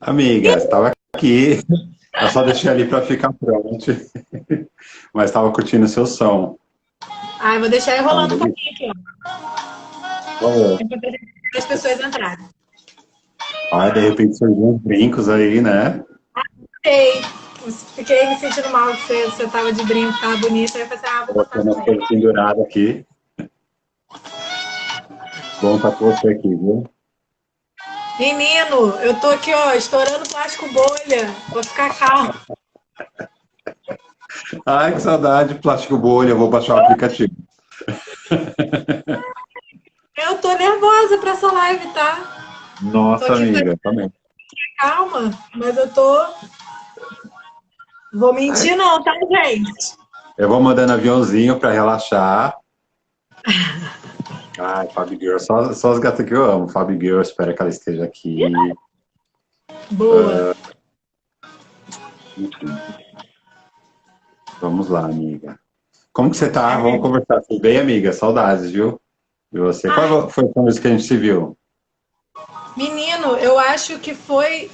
Amiga, estava aqui. Eu só deixei ali para ficar pronto, mas estava curtindo o seu som. Ah, vou deixar Tá uma rolando um delícia. pouquinho aqui, ó. Falou. Enquanto as pessoas entrarem. Ai, de repente surgiu uns brincos aí, né? Fiquei, fiquei me sentindo mal que você tava de brinco, tava bonita. Aí eu falei assim, vou botar Colocando as também. coisas penduradas aqui. Bom estar com você aqui, viu? Menino, eu tô aqui, ó, estourando plástico bolha. Vou ficar calmo. Ai, que saudade, plástico bolha. Eu vou baixar o aplicativo. Eu tô nervosa pra essa live, tá? Tô Nossa, aqui fazendo amiga, também. calma, mas eu tô. Vou Ai, mentir, não, tá, gente? eu vou mandando aviãozinho para relaxar. Ai, Fabi Girl, só as gatas que eu amo. Fabi Girl, espero que ela esteja aqui. Boa. Enfim, vamos lá, amiga. Como que você tá? Vamos conversar. Tudo bem, amiga? Saudades, viu? E você? Ai, Qual foi a última vez que a gente se viu? menino, eu acho que foi.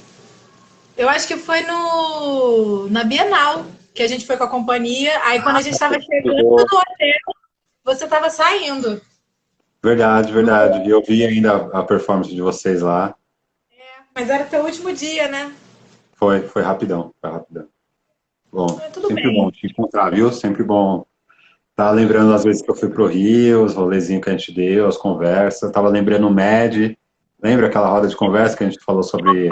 Eu acho que foi no na Bienal que a gente foi com a companhia. Aí quando a gente estava chegando Chegou. no hotel, você estava saindo. Verdade, Não verdade. foi? E eu vi ainda a performance de vocês lá. Mas era teu último dia, né? Foi rapidão, foi rapidão. Bom, Mas tudo sempre bom bem. te encontrar, viu? Sempre bom. Tava lembrando as vezes que eu fui pro Rio, os rolezinhos que a gente deu, as conversas. Tava lembrando o MED. Lembra aquela roda de conversa que a gente falou sobre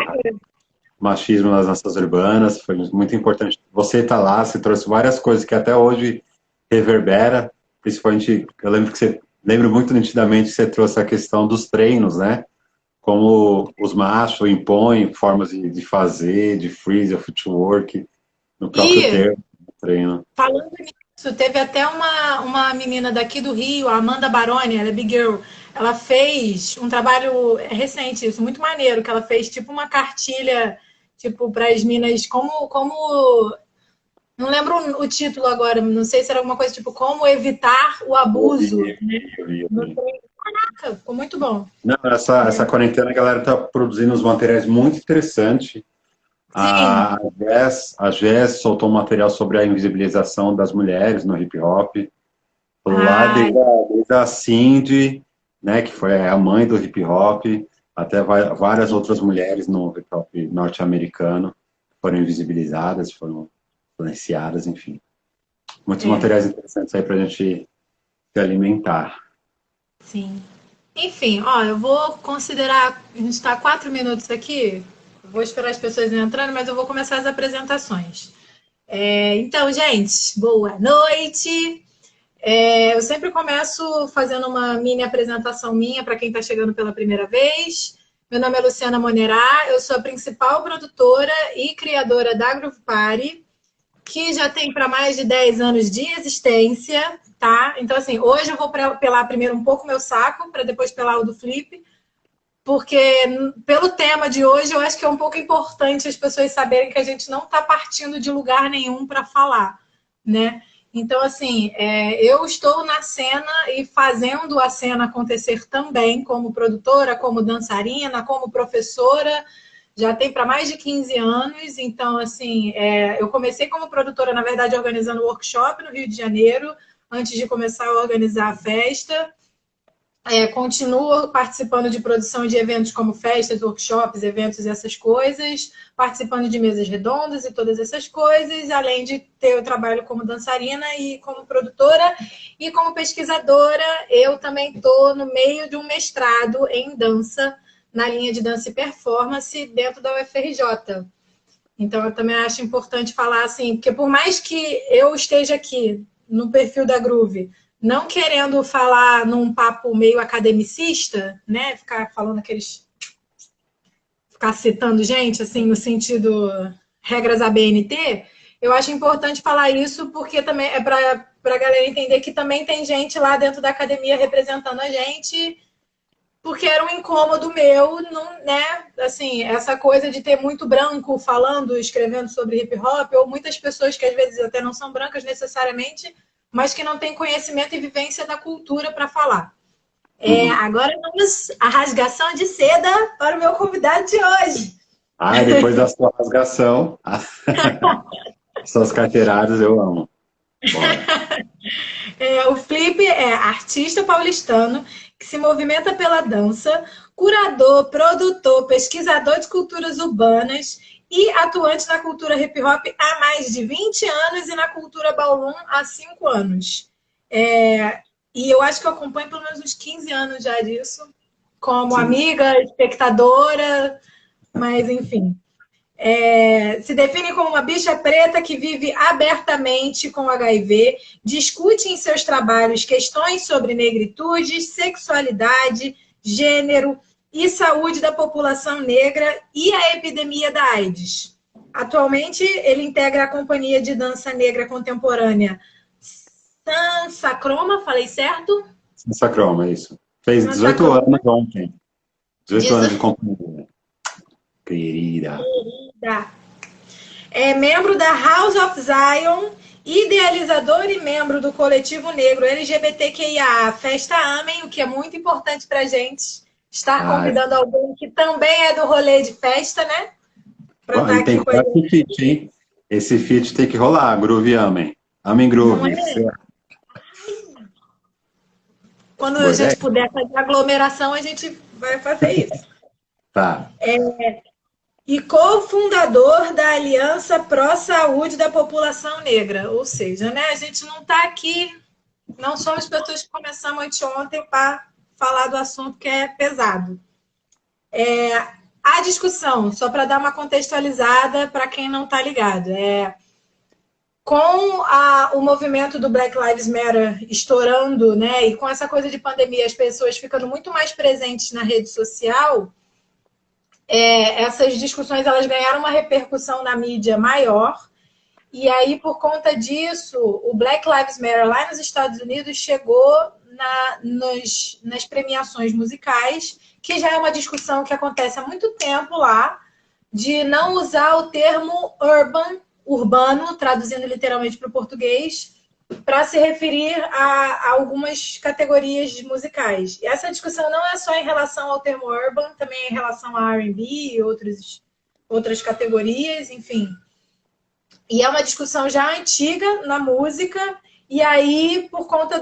machismo nas nossas urbanas? Foi muito importante. Você tá lá, você trouxe várias coisas que até hoje reverbera. Principalmente, eu lembro que você lembro muito nitidamente que você trouxe a questão dos treinos, né? Como os machos impõem formas de fazer, de freeze, footwork, no próprio E termo do treino. falando nisso, teve até uma menina daqui do Rio, a Amanda Baroni, ela é big girl. Ela fez um trabalho recente, isso, muito maneiro, que ela fez tipo uma cartilha, tipo, para as minas, como não lembro o título agora, não sei se era alguma coisa tipo como evitar o Eu vi, abuso. eu No vi. treino. Caraca, ficou muito bom. Não, essa quarentena a galera tá produzindo uns materiais muito interessantes. Sim. A Jess soltou um material sobre a invisibilização das mulheres no hip hop. Lá Ai, desde a Cindy, né, que foi a mãe do hip hop, até várias outras mulheres no hip hop norte-americano foram invisibilizadas, foram silenciadas, enfim. Muitos é, materiais interessantes aí para a gente se alimentar. sim. Enfim, ó, eu vou considerar. A gente está 4 minutos aqui. Vou esperar as pessoas entrando, mas eu vou começar as apresentações. Então, gente, boa noite. Eu sempre começo fazendo uma mini apresentação minha para quem está chegando pela primeira vez. Meu nome é Luciana Monerá, eu sou a principal produtora e criadora da Groove Party, que já tem para mais de 10 anos de existência, tá? Então, assim, hoje eu vou pelar primeiro um pouco meu saco, para depois pelar o do Flip, porque pelo tema de hoje eu acho que é um pouco importante as pessoas saberem que a gente não está partindo de lugar nenhum para falar, né? Então, assim, eu estou na cena e fazendo a cena acontecer também, como produtora, como dançarina, como professora, já tem para mais de 15 anos. Então, assim, eu comecei como produtora, na verdade, organizando workshop no Rio de Janeiro, antes de começar a organizar a festa. Continuo participando de produção de eventos como festas, workshops, eventos, essas coisas, participando de mesas redondas e todas essas coisas, além de ter o trabalho como dançarina e como produtora e como pesquisadora. Eu também estou no meio de um mestrado em dança, na linha de dança e performance, dentro da UFRJ. Então, eu também acho importante falar assim, porque por mais que eu esteja aqui no perfil da Groove, não querendo falar num papo meio academicista, né? Ficar falando aqueles. Ficar citando gente, assim, no sentido regras ABNT, eu acho importante falar isso porque também é para a galera entender que também tem gente lá dentro da academia representando a gente, porque era um incômodo meu, não, né? Assim, essa coisa de ter muito branco falando, escrevendo sobre hip hop, ou muitas pessoas que às vezes até não são brancas necessariamente, mas que não têm conhecimento e vivência da cultura para falar. Uhum. Agora vamos à rasgação de seda para o meu convidado de hoje. Ah, depois da sua rasgação, seus carteirados eu amo. Bora. O Felipe é artista paulistano que se movimenta pela dança, curador, produtor, pesquisador de culturas urbanas e atuante na cultura hip hop há mais de 20 anos e na cultura ballroom há 5 anos. E eu acho que eu acompanho pelo menos uns 15 anos já disso, como Sim. amiga, espectadora, mas enfim. Se define como uma bicha preta que vive abertamente com HIV, discute em seus trabalhos questões sobre negritude, sexualidade, gênero e saúde da população negra e a epidemia da AIDS. Atualmente, ele integra a companhia de dança negra contemporânea Sansa Croma, falei certo? Sacroma, é isso. Fez Sansa 18 Croma. anos ontem. 18 anos de companhia. Querida. É membro da House of Zion, idealizador e membro do coletivo negro LGBTQIA, Festa Amém, o que é muito importante para a gente estar convidando alguém que também é do rolê de festa, né? Para estar E tem aqui que com a rolar esse gente. feat, hein? Esse feat tem que rolar, Groove Amém. Amém Não Groove. é? Quando a Boa gente ideia? puder fazer aglomeração, a gente vai fazer isso. Tá. E cofundador da Aliança Pró Saúde da População Negra. Ou seja, né, a gente não está aqui, não somos pessoas que começamos anteontem para falar do assunto que é pesado. A discussão, só para dar uma contextualizada para quem não está ligado, com o movimento do Black Lives Matter estourando, né, e com essa coisa de pandemia, as pessoas ficando muito mais presentes na rede social, essas discussões elas ganharam uma repercussão na mídia maior. E aí, por conta disso, o Black Lives Matter lá nos Estados Unidos chegou nas premiações musicais, que já é uma discussão que acontece há muito tempo lá, de não usar o termo urbano, traduzindo literalmente para o português, para se referir a algumas categorias musicais. E essa discussão não é só em relação ao termo urban, também é em relação a R&B e outras categorias, enfim. E é uma discussão já antiga na música, e aí, por conta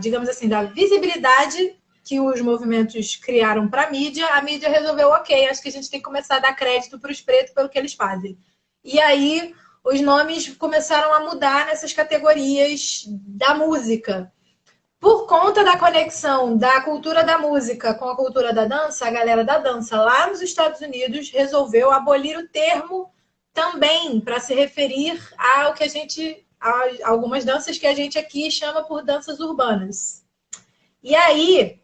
digamos assim, da visibilidade que os movimentos criaram para a mídia resolveu, ok, acho que a gente tem que começar a dar crédito para os pretos pelo que eles fazem. E aí, os nomes começaram a mudar nessas categorias da música. Por conta da conexão da cultura da música com a cultura da dança, a galera da dança lá nos Estados Unidos resolveu abolir o termo também para se referir ao que a algumas danças que a gente aqui chama por danças urbanas. E aí,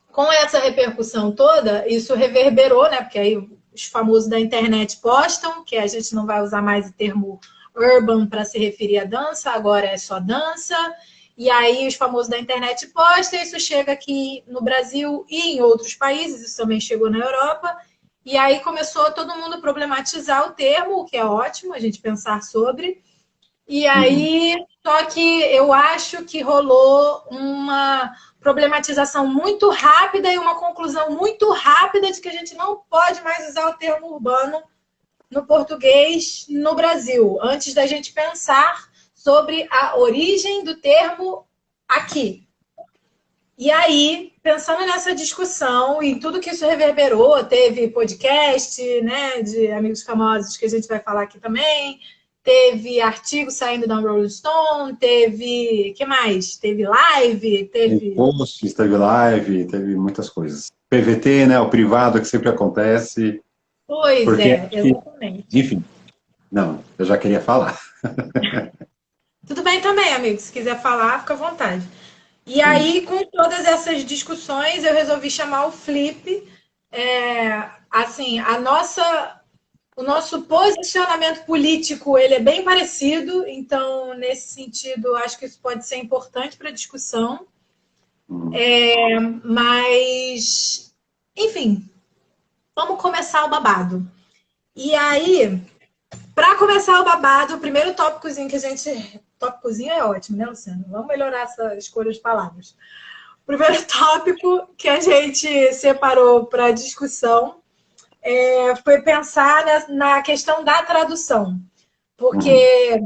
com essa repercussão toda, isso reverberou, né? Porque aí os famosos da internet postam que a gente não vai usar mais o termo urban para se referir à dança, agora é só dança. E aí os famosos da internet postam, isso chega aqui no Brasil e em outros países, isso também chegou na Europa. E aí começou todo mundo problematizar o termo, o que é ótimo a gente pensar sobre. E aí, só que eu acho que rolou uma problematização muito rápida e uma conclusão muito rápida de que a gente não pode mais usar o termo urbano no português no Brasil, antes da gente pensar sobre a origem do termo aqui. E aí, pensando nessa discussão e tudo que isso reverberou, teve podcast, né, de amigos famosos que a gente vai falar aqui também, teve artigo saindo da Rolling Stone, teve, que mais? Teve live, teve posts, teve live, teve muitas coisas. PVT, né, o privado que sempre acontece. Pois porque, exatamente. Enfim, não, eu já queria falar. Tudo bem também, amigo, se quiser falar, fica à vontade. E aí, com todas essas discussões, eu resolvi chamar o Flip. Assim, o nosso posicionamento político ele é bem parecido, então, nesse sentido, acho que isso pode ser importante para a discussão. Mas, enfim, vamos começar o babado. E aí, para começar o babado, o primeiro tópicozinho que a gente... Tópicozinho é ótimo, né, Luciano? Vamos melhorar essa escolha de palavras. O primeiro tópico que a gente separou para discussão foi pensar na questão da tradução. Uhum. Porque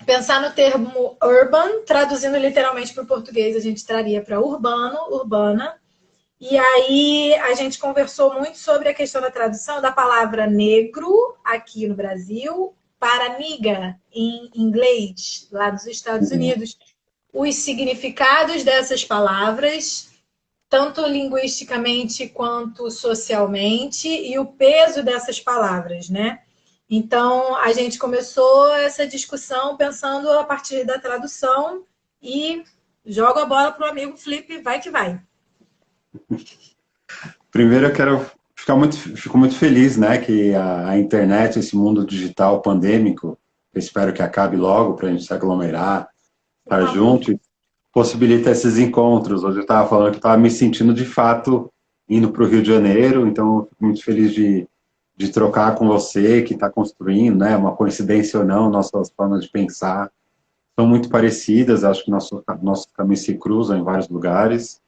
pensar no termo urban, traduzindo literalmente para o português, a gente traria para urbano, urbana. E aí a gente conversou muito sobre a questão da tradução da palavra negro aqui no Brasil para niga em inglês, lá dos Estados Uhum. Unidos. Os significados dessas palavras, tanto linguisticamente quanto socialmente, e o peso dessas palavras, né? Então, a gente começou essa discussão pensando a partir da tradução e jogo a bola para o amigo Felipe, vai que vai. Primeiro eu quero fico muito feliz, né, que a internet, esse mundo digital pandêmico, eu espero que acabe logo para a gente se aglomerar, Por estar favor. junto, e possibilita esses encontros. Hoje eu estava falando que estava me sentindo de fato indo para o Rio de Janeiro, então eu fico muito feliz de trocar com você, que está construindo, né, uma coincidência ou não, nossas formas de pensar são muito parecidas, acho que nossos caminhos se cruzam em vários lugares.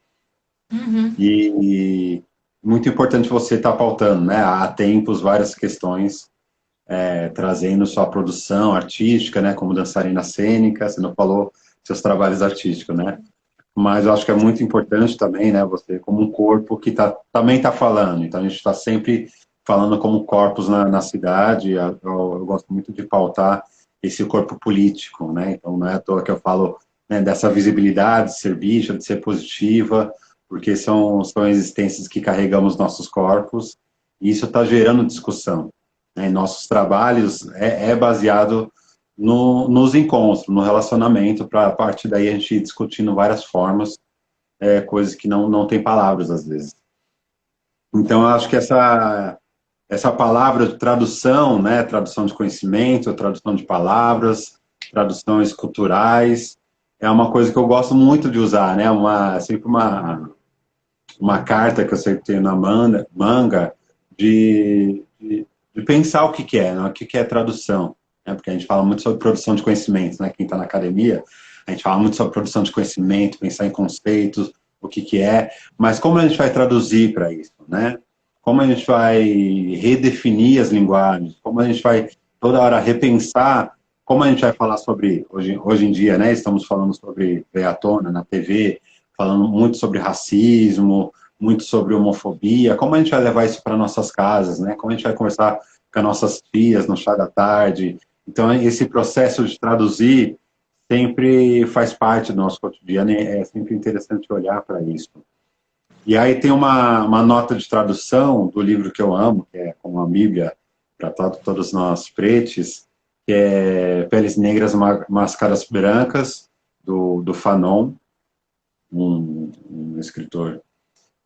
Uhum. E muito importante você estar pautando, né? Há tempos várias questões, trazendo sua produção artística, né? Como dançarina cênica, você não falou seus trabalhos artísticos, né? Mas eu acho que é muito importante também, né? Você como um corpo que também está falando. Então a gente está sempre falando como corpos na cidade. Eu gosto muito de pautar esse corpo político, né? Então não é à toa que eu falo, né, dessa visibilidade, de ser bicha, de ser positiva, porque são existências que carregamos nossos corpos, e isso está gerando discussão, né? Nossos trabalhos é baseado nos encontros, no relacionamento, para a partir daí a gente ir discutindo várias formas, coisas que não tem palavras às vezes. Então, eu acho que essa palavra de tradução, né, tradução de conhecimento, tradução de palavras, traduções culturais, é uma coisa que eu gosto muito de usar, né, sempre uma carta que eu sempre tenho na manga de pensar o que, que é, né? O que, que é tradução. Né? Porque a gente fala muito sobre produção de conhecimento, né? Quem está na academia, a gente fala muito sobre produção de conhecimento, pensar em conceitos, o que, que é, mas como a gente vai traduzir para isso, né? Como a gente vai redefinir as linguagens, como a gente vai toda hora repensar, como a gente vai falar sobre, hoje em dia, né? Estamos falando sobre, veio à tona na TV, falando muito sobre racismo, muito sobre homofobia, como a gente vai levar isso para nossas casas, né? Como a gente vai conversar com as nossas filhas no chá da tarde. Então, esse processo de traduzir sempre faz parte do nosso cotidiano e é sempre interessante olhar para isso. E aí tem uma nota de tradução do livro que eu amo, que é como a Bíblia para todos nós pretos, que é Peles Negras, Máscaras Brancas, do Fanon, um escritor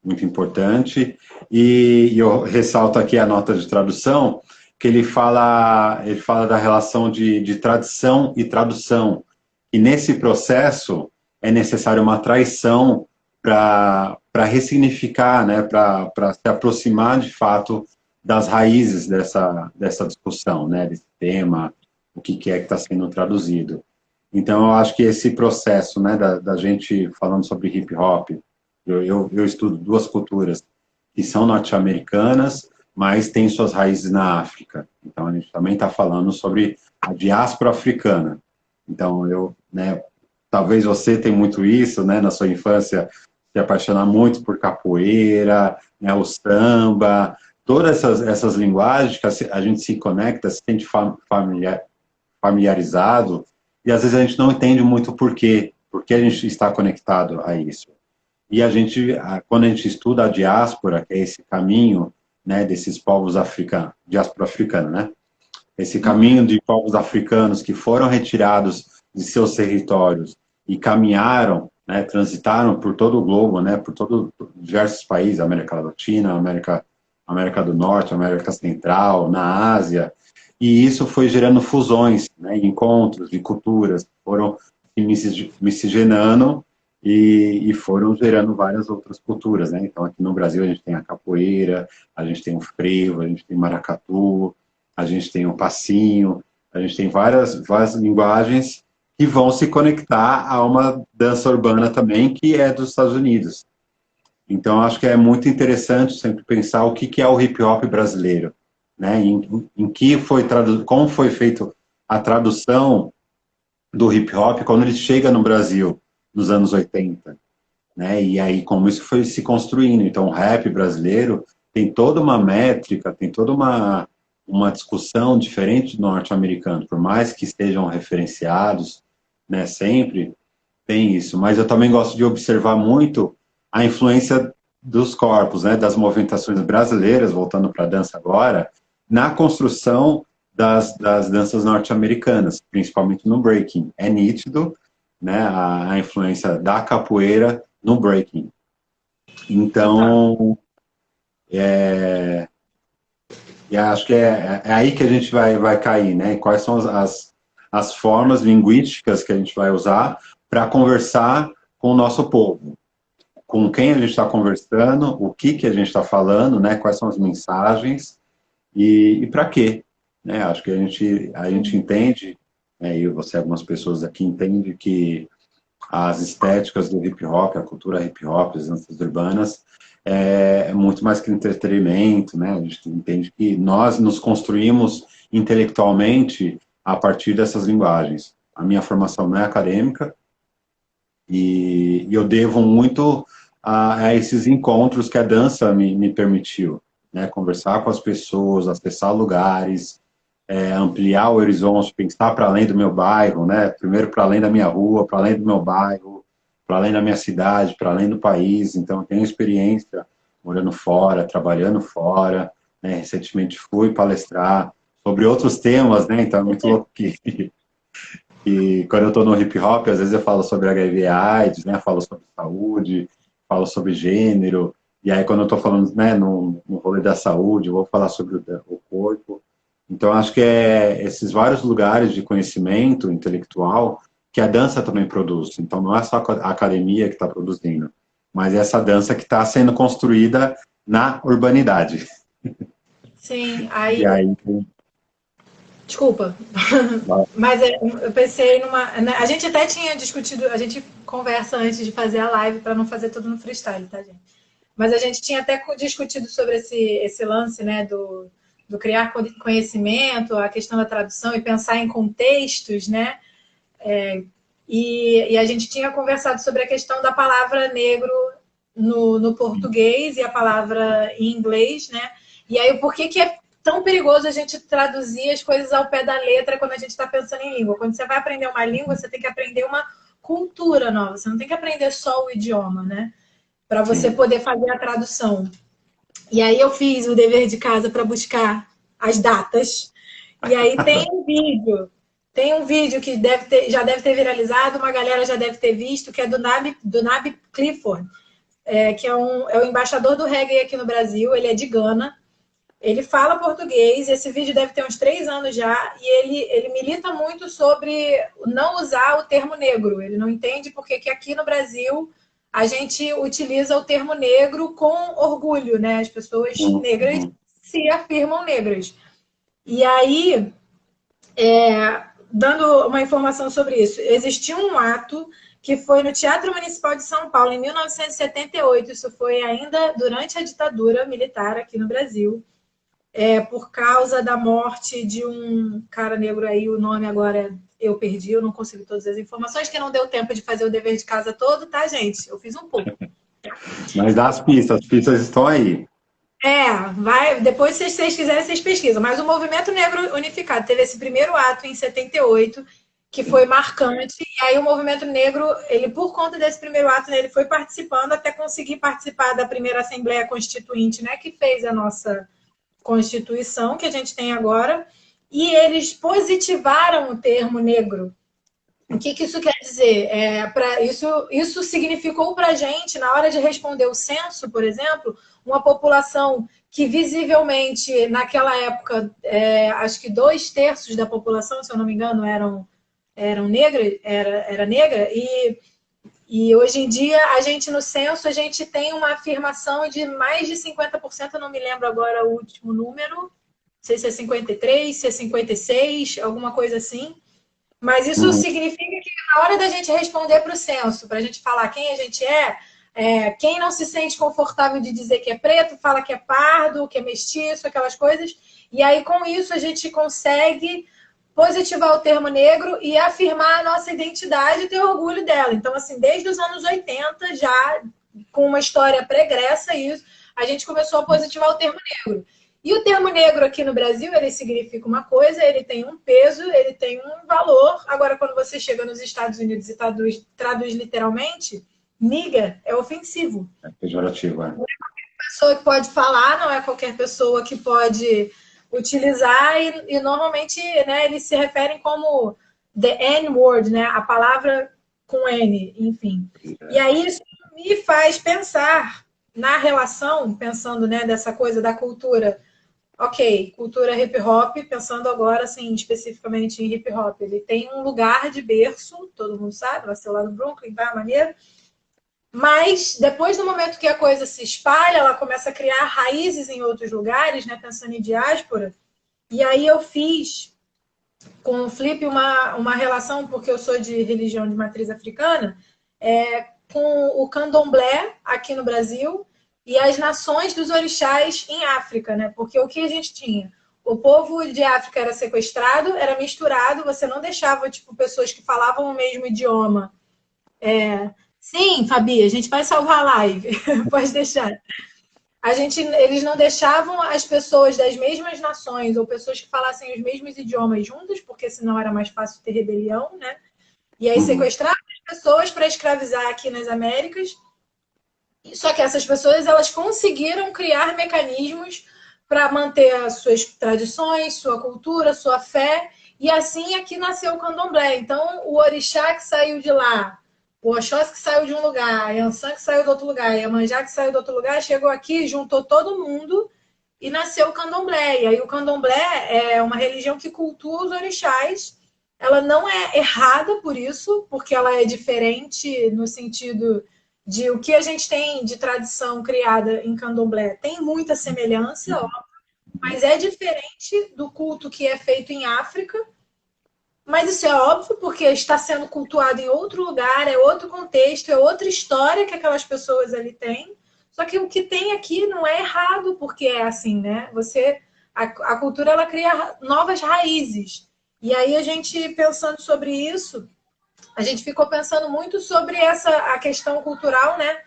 muito importante, e eu ressalto aqui a nota de tradução, que ele fala da relação de tradição e tradução, e nesse processo é necessário uma traição para ressignificar, né, para se aproximar de fato das raízes dessa discussão, né, desse tema, o que é que está sendo traduzido. Então, eu acho que esse processo, né, da gente falando sobre hip hop, eu estudo duas culturas que são norte-americanas, mas têm suas raízes na África. Então, a gente também está falando sobre a diáspora africana. Então, né, talvez você tenha muito isso, né, na sua infância, se apaixonar muito por capoeira, né, o samba, todas essas linguagens que a gente se conecta, se sente familiarizado, e às vezes a gente não entende muito por que a gente está conectado a isso. E quando a gente estuda a diáspora, que é esse caminho, né, desses povos africanos, diáspora africana, né? Esse caminho de povos africanos que foram retirados de seus territórios e caminharam, né, transitaram por todo o globo, né, por diversos países, América Latina, América do Norte, América Central, na Ásia, e isso foi gerando fusões, né, encontros de culturas, foram se miscigenando e foram gerando várias outras culturas, né? Então, aqui no Brasil, a gente tem a capoeira, a gente tem o frevo, a gente tem o maracatu, a gente tem o passinho, a gente tem várias linguagens que vão se conectar a uma dança urbana também, que é dos Estados Unidos. Então, acho que é muito interessante sempre pensar o que é o hip hop brasileiro, né? Em que foi como foi feito a tradução do hip hop quando ele chega no Brasil nos anos 80, né? E aí como isso foi se construindo. Então, o rap brasileiro tem toda uma métrica, tem toda uma discussão diferente do norte-americano, por mais que estejam referenciados, né, sempre tem isso. Mas eu também gosto de observar muito a influência dos corpos, né, das movimentações brasileiras, voltando para a dança agora, na construção das danças norte-americanas, principalmente no breaking. É nítido, né, a influência da capoeira no breaking. Então, e acho que é aí que a gente vai cair, né? E quais são as formas linguísticas que a gente vai usar para conversar com o nosso povo. Com quem a gente está conversando, o que a gente está falando, né? Quais são as mensagens e para quê, né? Acho que a gente entende, né, e você, algumas pessoas aqui entendem que as estéticas do hip hop, a cultura hip hop, as danças urbanas, é muito mais que entretenimento, né? A gente entende que nós nos construímos intelectualmente a partir dessas linguagens. A minha formação não é acadêmica e eu devo muito a esses encontros que a dança me permitiu, né? Conversar com as pessoas, acessar lugares, ampliar o horizonte, pensar para além do meu bairro, né? Primeiro para além da minha rua, para além do meu bairro, para além da minha cidade, para além do país. Então, eu tenho experiência morando fora, trabalhando fora, né? Recentemente fui palestrar sobre outros temas, né? Então, é muito louco que quando eu estou no hip hop, às vezes eu falo sobre HIV/AIDS, né? Falo sobre saúde, falo sobre gênero. E aí, quando eu estou falando, né, no rolê da saúde, eu vou falar sobre o corpo. Então, acho que é esses vários lugares de conhecimento intelectual que a dança também produz. Então, não é só a academia que está produzindo, mas é essa dança que está sendo construída na urbanidade. Sim, E aí, desculpa, mas eu pensei numa. A gente até tinha discutido, a gente conversa antes de fazer a live para não fazer tudo no freestyle, tá, gente? Mas a gente tinha até discutido sobre esse lance, né, do criar conhecimento, a questão da tradução e pensar em contextos, né? E a gente tinha conversado sobre a questão da palavra negro no português e a palavra em inglês, né? E aí, por que é tão perigoso a gente traduzir as coisas ao pé da letra quando a gente está pensando em língua? Quando você vai aprender uma língua, você tem que aprender uma cultura nova, você não tem que aprender só o idioma, né? Para você poder fazer a tradução. E aí eu fiz o dever de casa para buscar as datas. E aí tem um vídeo que já deve ter viralizado, uma galera já deve ter visto, que é do Nabi Clifford, que é o embaixador do reggae aqui no Brasil, ele é de Gana, ele fala português, esse vídeo deve ter uns 3 anos já, e ele milita muito sobre não usar o termo negro, ele não entende porque que aqui no Brasil a gente utiliza o termo negro com orgulho, né? As pessoas negras se afirmam negras. E aí, dando uma informação sobre isso, existiu um ato que foi no Teatro Municipal de São Paulo, em 1978, isso foi ainda durante a ditadura militar aqui no Brasil, por causa da morte de um cara negro aí, o nome agora eu perdi, eu não consigo todas as informações, que não deu tempo de fazer o dever de casa todo, tá, gente? Eu fiz um pouco. mas dá as pistas estão aí. Depois, se vocês quiserem, vocês pesquisam. Mas o Movimento Negro Unificado teve esse primeiro ato em 78, que foi marcante, e aí o Movimento Negro, ele, por conta desse primeiro ato, né, ele foi participando até conseguir participar da primeira Assembleia Constituinte, né, que fez a nossa Constituição, que a gente tem agora, e eles positivaram o termo negro. O que isso quer dizer? Isso significou para a gente, na hora de responder o censo, por exemplo, uma população que visivelmente, naquela época, acho que 2/3 da população, se eu não me engano, eram era negra, e hoje em dia, a gente no censo, a gente tem uma afirmação de mais de 50%, eu não me lembro agora o último número, não sei se é 53, se é 56, alguma coisa assim, Mas isso Uhum. significa que na hora da gente responder para o censo, para a gente falar quem a gente quem não se sente confortável de dizer que é preto, fala que é pardo, que é mestiço, aquelas coisas. E aí, com isso, a gente consegue positivar o termo negro e afirmar a nossa identidade e ter orgulho dela. Então, assim, desde os anos 80, já com uma história pregressa, isso, a gente começou a positivar o termo negro. E o termo negro aqui no Brasil, ele significa uma coisa, ele tem um peso, ele tem um valor. Agora, quando você chega nos Estados Unidos e traduz literalmente, niga é ofensivo. É pejorativo, é. Não é qualquer pessoa que pode falar, não é qualquer pessoa que pode utilizar, e normalmente, né, eles se referem como the N-word, né, a palavra com N, enfim. E aí isso me faz pensar na relação, pensando, né, dessa coisa da cultura. Ok, cultura hip hop, pensando agora assim, especificamente em hip hop, ele tem um lugar de berço, todo mundo sabe, nasceu lá no Brooklyn, tá, maneiro. Mas depois do momento que a coisa se espalha, ela começa a criar raízes em outros lugares, né, pensando em diáspora. E aí eu fiz com o Flip uma relação, porque eu sou de religião de matriz africana, com o candomblé aqui no Brasil e as nações dos orixás em África, né? Porque o que a gente tinha? O povo de África era sequestrado, era misturado, você não deixava, tipo, pessoas que falavam o mesmo idioma. Sim, Fabi, a gente vai salvar a live, pode deixar. Eles não deixavam as pessoas das mesmas nações ou pessoas que falassem os mesmos idiomas juntas, porque senão era mais fácil ter rebelião, né? E aí sequestravam as pessoas para escravizar aqui nas Américas. Só que essas pessoas, elas conseguiram criar mecanismos para manter as suas tradições, sua cultura, sua fé, e assim aqui nasceu o candomblé. Então, o orixá que saiu de lá, o Oxóssi que saiu de um lugar, a Yansan que saiu do outro lugar, a Iemanjá que saiu do outro lugar, chegou aqui, juntou todo mundo e nasceu o candomblé. E aí o candomblé é uma religião que cultua os orixás. Ela não é errada por isso, porque ela é diferente no sentido de o que a gente tem de tradição criada em candomblé. Tem muita semelhança, ó, mas é diferente do culto que é feito em África. Mas isso é óbvio, porque está sendo cultuado em outro lugar, é outro contexto, é outra história que aquelas pessoas ali têm. Só que o que tem aqui não é errado, porque é assim, né? A cultura, ela cria novas raízes. E aí a gente, pensando sobre isso, a gente ficou pensando muito sobre a questão cultural, né?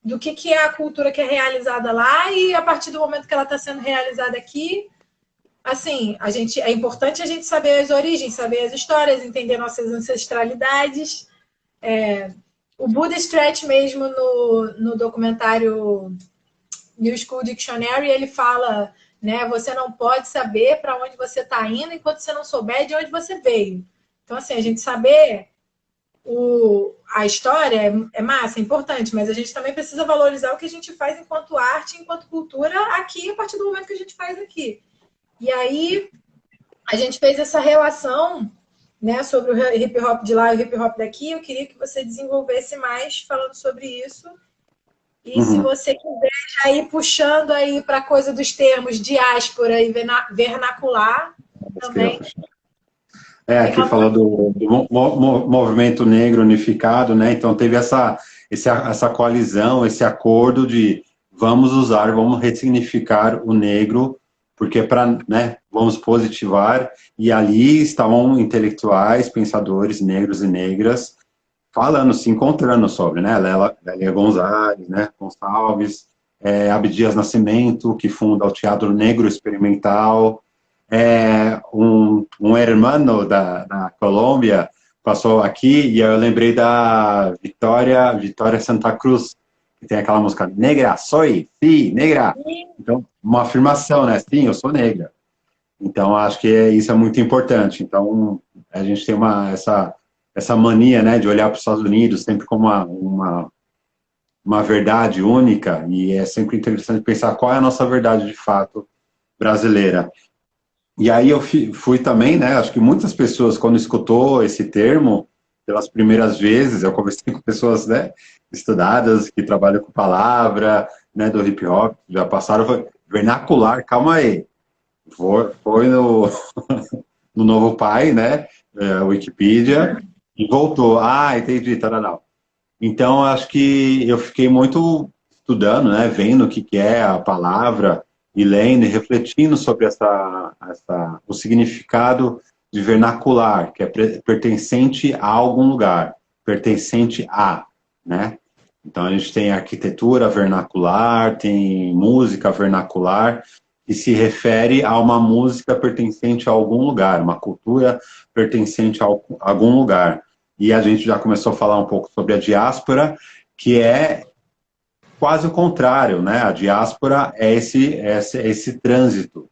Do que é a cultura que é realizada lá e a partir do momento que ela está sendo realizada aqui, assim, é importante a gente saber as origens, saber as histórias, entender nossas ancestralidades. O Buddha Stretch mesmo no documentário New School Dictionary, ele fala, né, você não pode saber para onde você está indo enquanto você não souber de onde você veio. Então, assim, a gente saber a história é massa, é importante, mas a gente também precisa valorizar o que a gente faz enquanto arte, enquanto cultura aqui, a partir do momento que a gente faz aqui. E aí, a gente fez essa relação, né, sobre o hip hop de lá e o hip hop daqui. Eu queria que você desenvolvesse mais falando sobre isso. E se você quiser já ir puxando aí para a coisa dos termos diáspora e vernacular, também. Aqui falou do movimento negro unificado, né? Então teve essa coalizão, esse acordo de vamos ressignificar o negro, porque né, vamos positivar, e ali estavam intelectuais, pensadores negros e negras, falando, se encontrando sobre, né? Lélia Gonzalez, né? Gonçalves, Abdias Nascimento, que funda o Teatro Negro Experimental, um hermano da Colômbia passou aqui e eu lembrei da Vitória Santa Cruz, que tem aquela música Negra, soy, sí, negra. Então, uma afirmação, né? Sim, eu sou negra. Então, acho que isso é muito importante. Então, a gente tem essa mania, né, de olhar para os Estados Unidos sempre como uma verdade única, e é sempre interessante pensar qual é a nossa verdade de fato brasileira. E aí eu fui também, né, acho que muitas pessoas, quando escutou esse termo, pelas primeiras vezes, eu conversei com pessoas, né, estudadas, que trabalham com palavra, né, do hip hop, já passaram, vernacular, calma aí, foi no no novo pai, né? Wikipedia, e voltou. Ah, entendi, tarará. Então, acho que eu fiquei muito estudando, né? Vendo o que que é a palavra, e lendo e refletindo sobre o significado de vernacular, que é pertencente a algum lugar, pertencente a, né? Então, a gente tem arquitetura vernacular, tem música vernacular, que se refere a uma música pertencente a algum lugar, uma cultura pertencente a algum lugar. E a gente já começou a falar um pouco sobre a diáspora, que é quase o contrário, né? A diáspora é esse trânsito.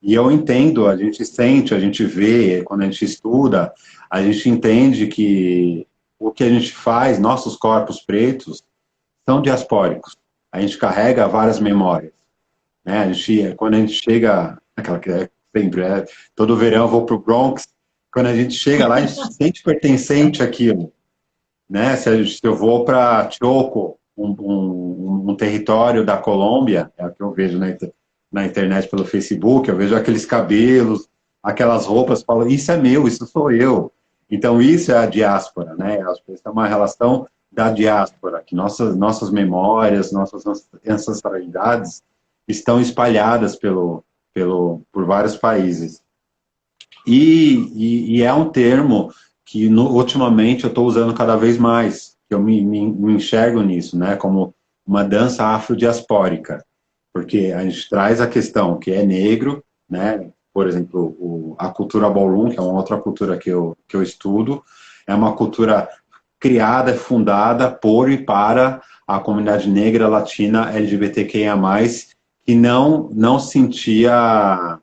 E eu entendo, a gente sente, a gente vê, quando a gente estuda, a gente entende que o que a gente faz, nossos corpos pretos, são diaspóricos. A gente carrega várias memórias, né? Quando a gente chega, aquela que é sempre, todo verão eu vou para o Bronx, quando a gente chega lá, a gente se sente pertencente àquilo, né? Se eu vou para Choco, um território da Colômbia, é o que eu vejo na internet pelo Facebook, eu vejo aqueles cabelos, aquelas roupas, falo, isso é meu, isso sou eu. Então, isso é a diáspora, né? Acho que essa é uma relação da diáspora, que nossas memórias, nossas ancestralidades estão espalhadas por vários países. E é um termo que ultimamente eu estou usando cada vez mais, que eu me enxergo nisso, né, como uma dança afrodiaspórica, porque a gente traz a questão que é negro, né, por exemplo, a cultura ballroom, que é uma outra cultura que eu estudo, é uma cultura criada, fundada por e para a comunidade negra, latina, LGBTQIA+, que não sentia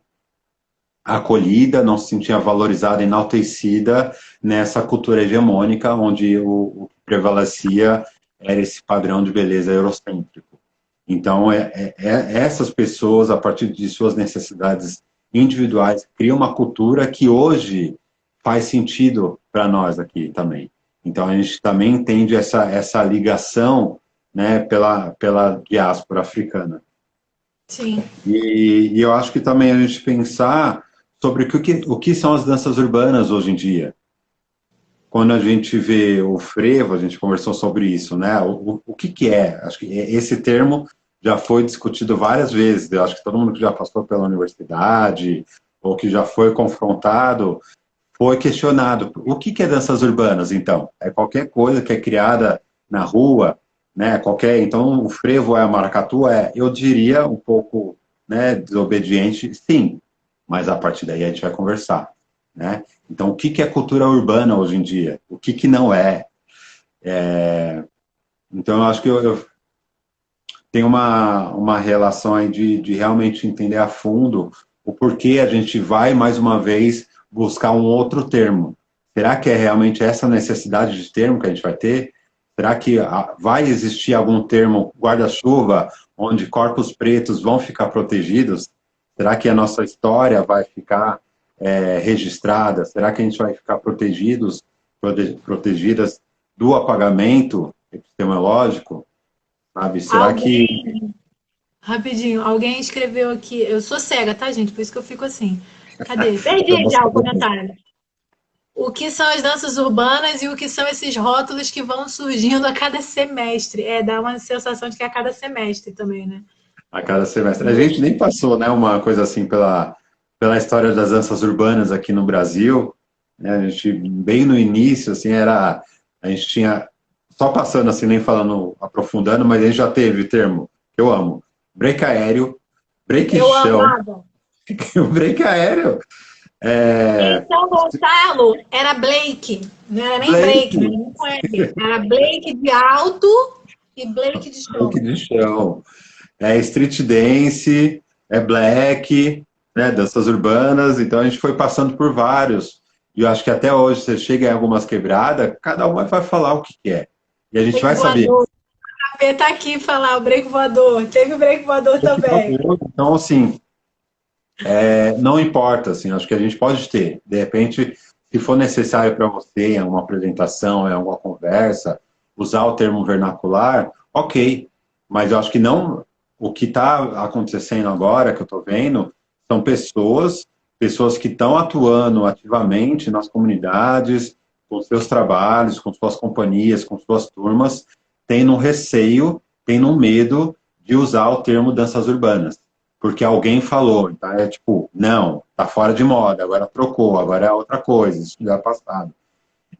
acolhida, não se sentia valorizada, enaltecida nessa cultura hegemônica, onde o que prevalecia era esse padrão de beleza eurocêntrico. Então, essas pessoas, a partir de suas necessidades individuais, criam uma cultura que hoje faz sentido para nós aqui também. Então, a gente também entende essa ligação, né, pela diáspora africana. Sim. E eu acho que também a gente pensar sobre o que são as danças urbanas hoje em dia. Quando a gente vê o frevo, a gente conversou sobre isso, né? O que é? Acho que esse termo já foi discutido várias vezes. Eu acho que todo mundo que já passou pela universidade ou que já foi confrontado foi questionado. O que é danças urbanas, então? É qualquer coisa que é criada na rua, né? Então, o frevo a maracatu eu diria, um pouco, né, desobediente, sim, mas a partir daí a gente vai conversar, né? Então, o que é cultura urbana hoje em dia? O que não é? Então, eu acho que eu tenho uma relação aí de realmente entender a fundo o porquê a gente vai, mais uma vez, buscar um outro termo. Será que é realmente essa necessidade de termo que a gente vai ter? Será que vai existir algum termo guarda-chuva onde corpos pretos vão ficar protegidos? Será que a nossa história vai ficar registrada? Será que a gente vai ficar protegidas do apagamento epistemológico? Sabe? Será que... Rapidinho, alguém escreveu aqui. Eu sou cega, tá, gente? Por isso que eu fico assim. Cadê? Perdi já o comentário. O que são as danças urbanas e o que são esses rótulos que vão surgindo a cada semestre? Dá uma sensação de que é a cada semestre também, né? A cada semestre. A gente nem passou, né, uma coisa assim pela história das danças urbanas aqui no Brasil, né? A gente, bem no início, assim, a gente tinha, só passando assim, nem falando, aprofundando, mas a gente já teve o termo, que eu amo, break aéreo, break Eu chão, amava. break aéreo. Então, Gonçalo era Blake. Não era nem Blake, né? Nem com L. Era Blake de alto e Blake de chão. Blake de chão. É street dance, é black, né, danças urbanas, então a gente foi passando por vários. E eu acho que até hoje, você chega em algumas quebradas, cada uma vai falar o que é. E a gente vai saber. O café tá aqui falar o break voador. Teve o break voador também. Então, assim, não importa, assim, acho que a gente pode ter. De repente, se for necessário para você, em uma apresentação, em alguma conversa, usar o termo vernacular, ok. Mas eu acho que não... O que está acontecendo agora, que eu estou vendo, são pessoas pessoas que estão atuando ativamente nas comunidades, com seus trabalhos, com suas companhias, com suas turmas, têm um receio, têm um medo de usar o termo danças urbanas. Porque alguém falou, então é tipo, não, tá fora de moda, agora trocou, agora é outra coisa, isso já é passado.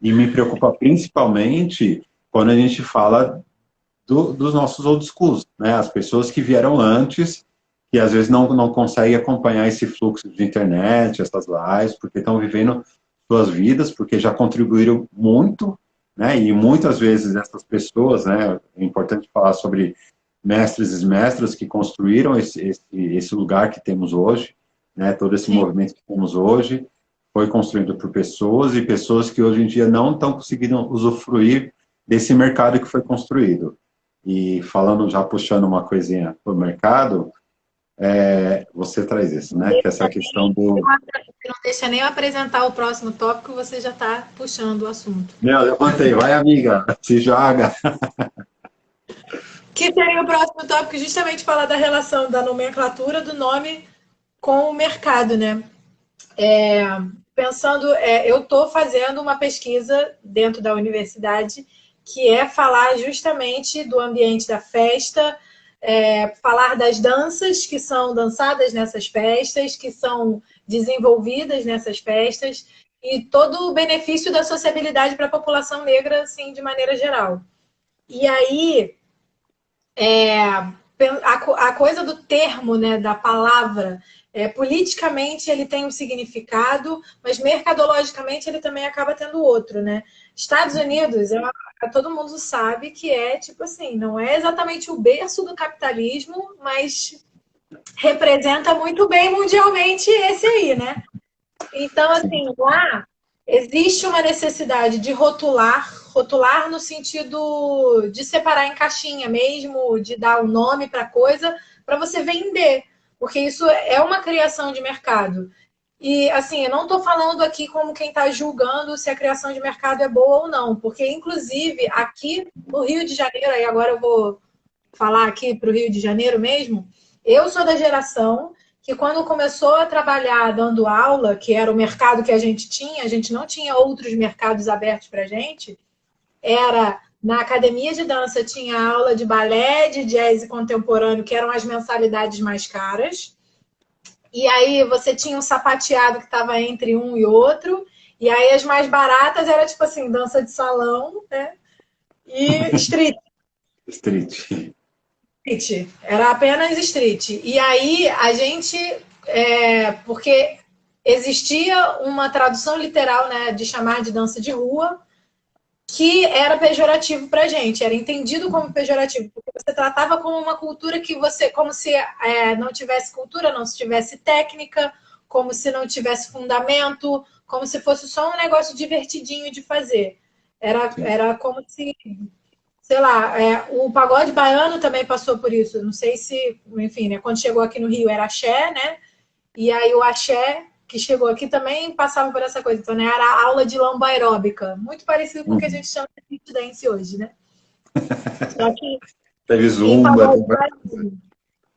E me preocupa principalmente quando a gente fala dos nossos old schools, né? As pessoas que vieram antes, que às vezes não conseguem acompanhar esse fluxo de internet, essas lives, porque estão vivendo suas vidas, porque já contribuíram muito, né? E muitas vezes essas pessoas, né? É importante falar sobre mestres e mestras que construíram esse lugar que temos hoje, né? Todo esse movimento que temos hoje foi construído por pessoas e pessoas que hoje em dia não estão conseguindo usufruir desse mercado que foi construído. E falando, já puxando uma coisinha para o mercado, você traz isso, né? Que essa questão do... Não deixa nem eu apresentar o próximo tópico, você já está puxando o assunto. Meu, levantei, vai amiga, se joga. Que seria o próximo tópico, justamente falar da relação da nomenclatura do nome com o mercado, né? Pensando, eu estou fazendo uma pesquisa dentro da universidade que é falar justamente do ambiente da festa, falar das danças que são dançadas nessas festas, que são desenvolvidas nessas festas, e todo o benefício da sociabilidade para a população negra, assim, de maneira geral. E aí, a coisa do termo, né, da palavra, politicamente ele tem um significado, mas mercadologicamente ele também acaba tendo outro, né? Estados Unidos, todo mundo sabe que tipo assim, não é exatamente o berço do capitalismo, mas representa muito bem mundialmente esse aí, né? Então, assim, lá existe uma necessidade de rotular no sentido de separar em caixinha mesmo, de dar um nome para a coisa, para você vender, porque isso é uma criação de mercado. E, assim, eu não estou falando aqui como quem está julgando se a criação de mercado é boa ou não, porque, inclusive, aqui no Rio de Janeiro, aí agora eu vou falar aqui para o Rio de Janeiro mesmo, eu sou da geração que quando começou a trabalhar dando aula, que era o mercado que a gente não tinha outros mercados abertos para a gente, era na academia de dança tinha aula de balé, de jazz contemporâneo, que eram as mensalidades mais caras, e aí você tinha um sapateado que estava entre um e outro, e aí as mais baratas era tipo assim, dança de salão, né? E street. Street. Era apenas street. E aí a gente, porque existia uma tradução literal, né, de chamar de dança de rua, que era pejorativo pra gente, era entendido como pejorativo, porque você tratava como uma cultura que você, como se não tivesse cultura, não se tivesse técnica, como se não tivesse fundamento, como se fosse só um negócio divertidinho de fazer. Era como se, sei lá, o pagode baiano também passou por isso. Não sei se, enfim, né, quando chegou aqui no Rio era axé, né? E aí o axé que chegou aqui também passava por essa coisa. Então, né, era a aula de lamba aeróbica, muito parecido com o que a gente chama de fit dance hoje, né? Só que teve zumba.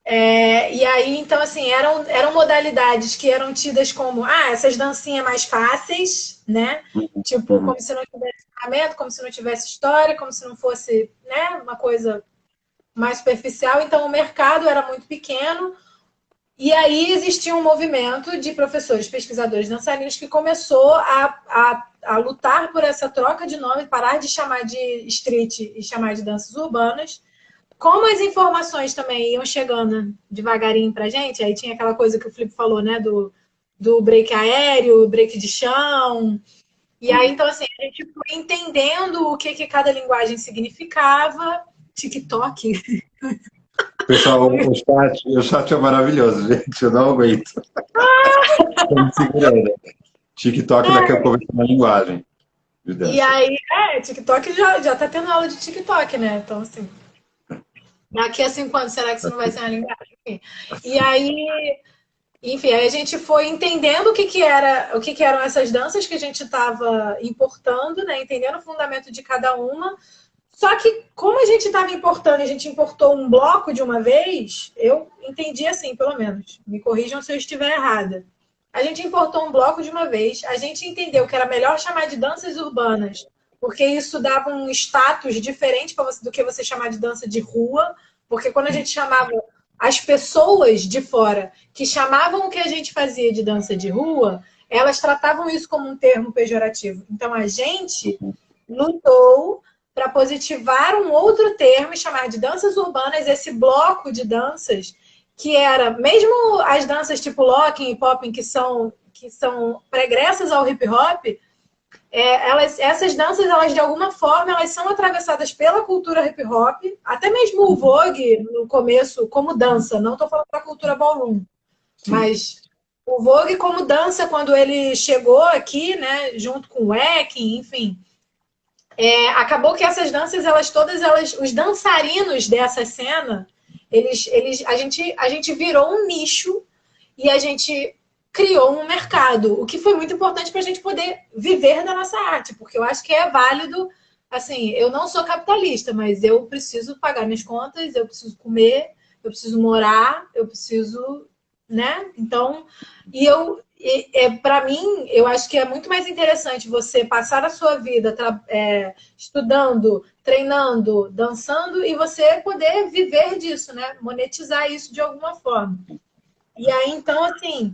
E aí, então, assim, eram modalidades que eram tidas como, essas dancinhas mais fáceis, né? Tipo, como se não tivesse fundamento, como se não tivesse história, como se não fosse, né, uma coisa mais superficial. Então, o mercado era muito pequeno. E aí existia um movimento de professores, pesquisadores dançarinos que começou a lutar por essa troca de nome, parar de chamar de street e chamar de danças urbanas. Como as informações também iam chegando devagarinho pra gente, aí tinha aquela coisa que o Felipe falou, né, do break aéreo, break de chão. E aí, então, assim, a gente foi entendendo o que cada linguagem significava. TikTok. Pessoal, o chat é maravilhoso, gente. Eu não aguento. TikTok daqui a pouco é uma linguagem. E aí, TikTok já tá tendo aula de TikTok, né? Então, assim, daqui a 5 anos, será que isso não vai ser uma linguagem? Enfim. E aí, enfim, aí a gente foi entendendo o que eram essas danças que a gente estava importando, né? Entendendo o fundamento de cada uma. Só que, como a gente estava importando, a gente importou um bloco de uma vez, eu entendi assim, pelo menos. Me corrijam se eu estiver errada. A gente importou um bloco de uma vez, a gente entendeu que era melhor chamar de danças urbanas, porque isso dava um status diferente do que você chamar de dança de rua, porque quando a gente chamava as pessoas de fora que chamavam o que a gente fazia de dança de rua, elas tratavam isso como um termo pejorativo. Então a gente lutou para positivar um outro termo e chamar de danças urbanas esse bloco de danças que era, mesmo as danças tipo locking e popping, que são pregressas ao hip hop, essas danças, elas de alguma forma, elas são atravessadas pela cultura hip hop, até mesmo o Vogue, no começo, como dança, não estou falando da cultura ballroom, Sim. mas o Vogue como dança, quando ele chegou aqui, né, junto com o Wacking, enfim, acabou que essas danças, os dançarinos dessa cena, a gente virou um nicho e a gente criou um mercado, o que foi muito importante para a gente poder viver da nossa arte, porque eu acho que é válido, assim, eu não sou capitalista, mas eu preciso pagar minhas contas, eu preciso comer, eu preciso morar, eu preciso, né? Então, para mim, eu acho que é muito mais interessante você passar a sua vida estudando, treinando, dançando e você poder viver disso, né? Monetizar isso de alguma forma. E aí, então, assim,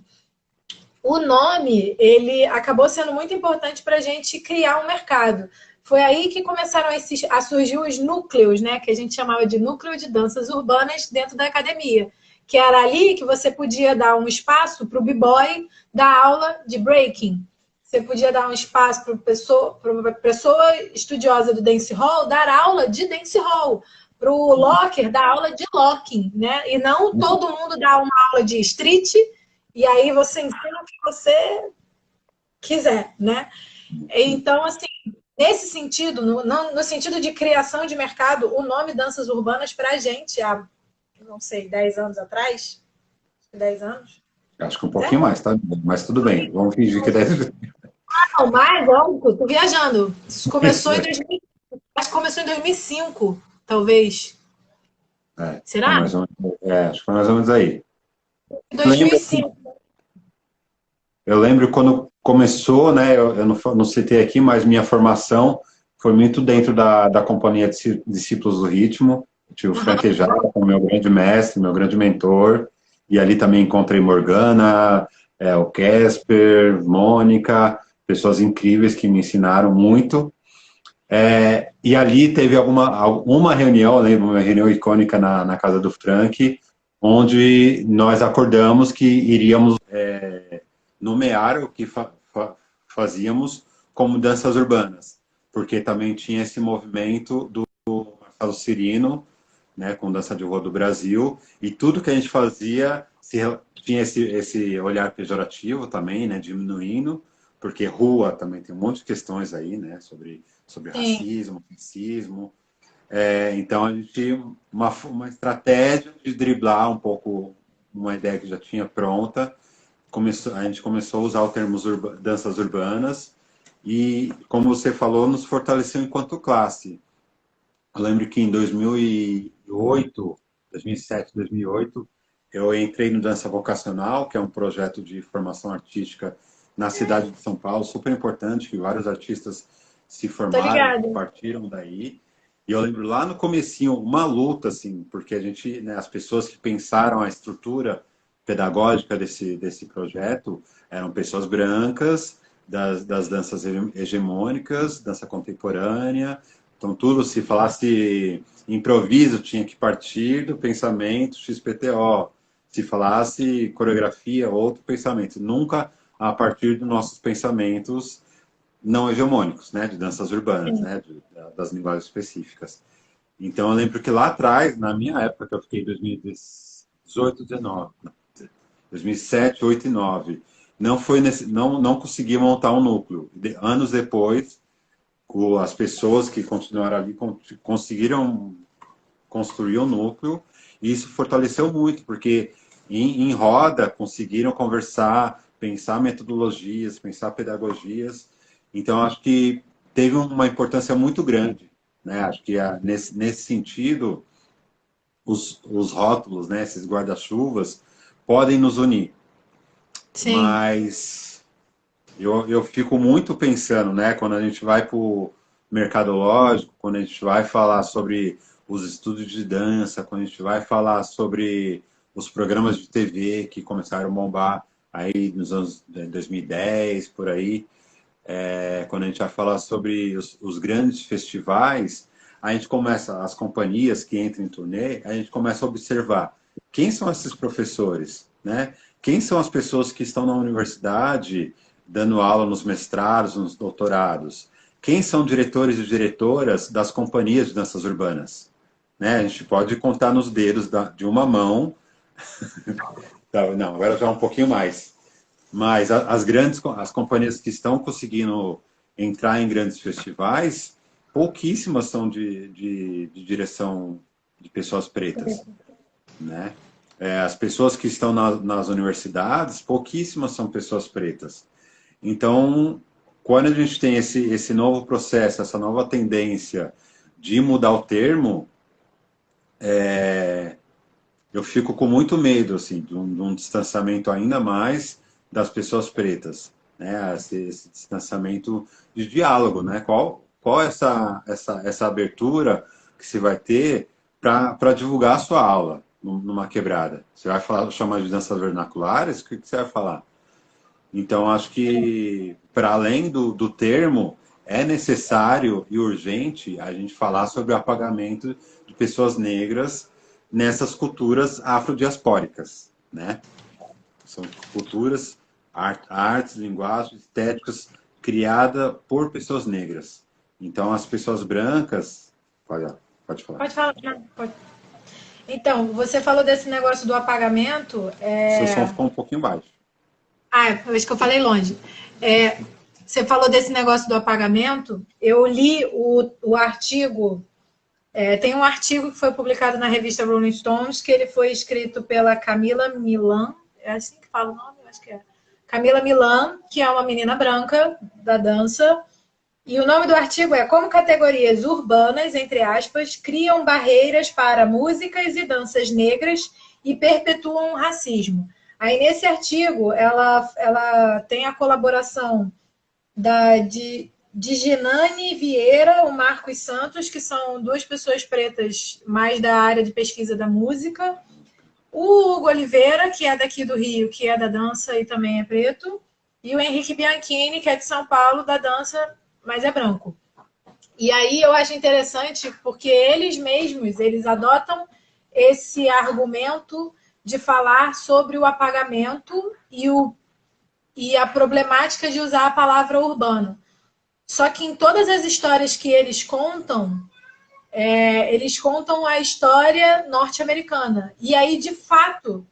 o nome, ele acabou sendo muito importante para a gente criar um mercado. Foi aí que começaram a surgir os núcleos, né? Que a gente chamava de núcleo de danças urbanas dentro da academia. Que era ali que você podia dar um espaço para o b-boy dar aula de breaking. Você podia dar um espaço para uma pessoa estudiosa do dance hall dar aula de dance hall. Para o locker dar aula de locking, né? E não todo mundo dá uma aula de street e aí você ensina o que você quiser, né? Então, assim, nesse sentido, no sentido de criação de mercado, o nome Danças Urbanas para a gente, há, não sei, 10 anos atrás, 10 anos? Acho que um pouquinho mais, tá? Mas tudo bem, vamos fingir que deve... Não, mais, não, tô viajando. Isso começou em 2000, acho que começou em 2005, talvez. Será? Acho que foi mais ou menos aí. Lembro, 2005. eu lembro quando começou, né? Eu não citei aqui, mas minha formação foi muito dentro da companhia de Discípulos do Ritmo. Eu tive o Frank Ejara como meu grande mestre, meu grande mentor. E ali também encontrei Morgana, o Casper, Mônica, pessoas incríveis que me ensinaram muito. E ali teve uma reunião, eu lembro, uma reunião icônica na casa do Frank, onde nós acordamos que iríamos nomear o que fazíamos como danças urbanas, porque também tinha esse movimento do Marcelo Cirino, né, com Dança de Rua do Brasil, e tudo que a gente fazia tinha esse olhar pejorativo também, né, diminuindo, porque rua também tem um monte de questões aí, né, sobre racismo, racismo. Então a gente tinha uma estratégia de driblar um pouco uma ideia que já tinha pronta. A gente começou a usar o termo danças urbanas e, como você falou, nos fortaleceu enquanto classe. Eu lembro que em 2008, 2007, 2008, eu entrei no Dança Vocacional, que é um projeto de formação artística na cidade de São Paulo, super importante, que vários artistas se formaram, partiram daí. E eu lembro lá no comecinho, uma luta, assim, porque a gente, né, as pessoas que pensaram a estrutura pedagógica desse projeto eram pessoas brancas, das danças hegemônicas, dança contemporânea. Então, tudo, se falasse improviso, tinha que partir do pensamento XPTO. Se falasse coreografia, outro pensamento. Nunca a partir dos nossos pensamentos não hegemônicos, né, de danças urbanas, né, das linguagens específicas. Então, eu lembro que lá atrás, na minha época, que eu fiquei em 2018, 19, 2007, 2008 e 2009, não consegui montar um núcleo. Anos depois, as pessoas que continuaram ali conseguiram construir um núcleo, e isso fortaleceu muito, porque em roda conseguiram conversar, pensar metodologias, pensar pedagogias. Então, acho que teve uma importância muito grande, né? Acho que nesse sentido, os rótulos, né, esses guarda-chuvas, podem nos unir. Sim. Mas eu fico muito pensando, né, quando a gente vai para o mercadológico, quando a gente vai falar sobre os estudos de dança, quando a gente vai falar sobre os programas de TV que começaram a bombar aí nos anos 2010, por aí, quando a gente vai falar sobre os grandes festivais, a gente começa, as companhias que entram em turnê, a gente começa a observar quem são esses professores, né? Quem são as pessoas que estão na universidade dando aula nos mestrados, nos doutorados? Quem são diretores e diretoras das companhias de danças urbanas? Né? A gente pode contar nos dedos de uma mão. Não, agora já é um pouquinho mais. Mas as companhias que estão conseguindo entrar em grandes festivais, pouquíssimas são de direção de pessoas pretas, né? As pessoas que estão nas universidades, pouquíssimas são pessoas pretas. Então, quando a gente tem esse novo processo, essa nova tendência de mudar o termo, eu fico com muito medo, assim, de um distanciamento ainda mais das pessoas pretas, né? Esse distanciamento de diálogo, né? Qual é essa abertura que você vai ter para divulgar a sua aula numa quebrada? Você vai chamar de danças vernaculares? O que você vai falar? Então, acho que, para além do termo, é necessário e urgente a gente falar sobre o apagamento de pessoas negras nessas culturas afrodiaspóricas, né? São culturas, artes, linguagens, estéticas criadas por pessoas negras. Então, as pessoas brancas... Pode falar. Pode falar. Não, pode. Então, você falou desse negócio do apagamento. Seu som ficou um pouquinho baixo. Eu acho que eu falei longe. Você falou desse negócio do apagamento. Eu li o artigo. Tem um artigo que foi publicado na revista Rolling Stones, que ele foi escrito pela Camila Milan. É assim que fala o nome? Eu acho que é. Camila Milan, que é uma menina branca da dança. E o nome do artigo é Como categorias urbanas, entre aspas, criam barreiras para músicas e danças negras e perpetuam o racismo. Aí, nesse artigo, ela tem a colaboração de Ginane Vieira, o Marcos Santos, que são duas pessoas pretas mais da área de pesquisa da música, o Hugo Oliveira, que é daqui do Rio, que é da dança e também é preto, e o Henrique Bianchini, que é de São Paulo, da dança, mas é branco. E aí eu acho interessante porque eles mesmos, eles adotam esse argumento de falar sobre o apagamento e a problemática de usar a palavra urbano. Só que em todas as histórias que eles contam a história norte-americana. E aí, de fato,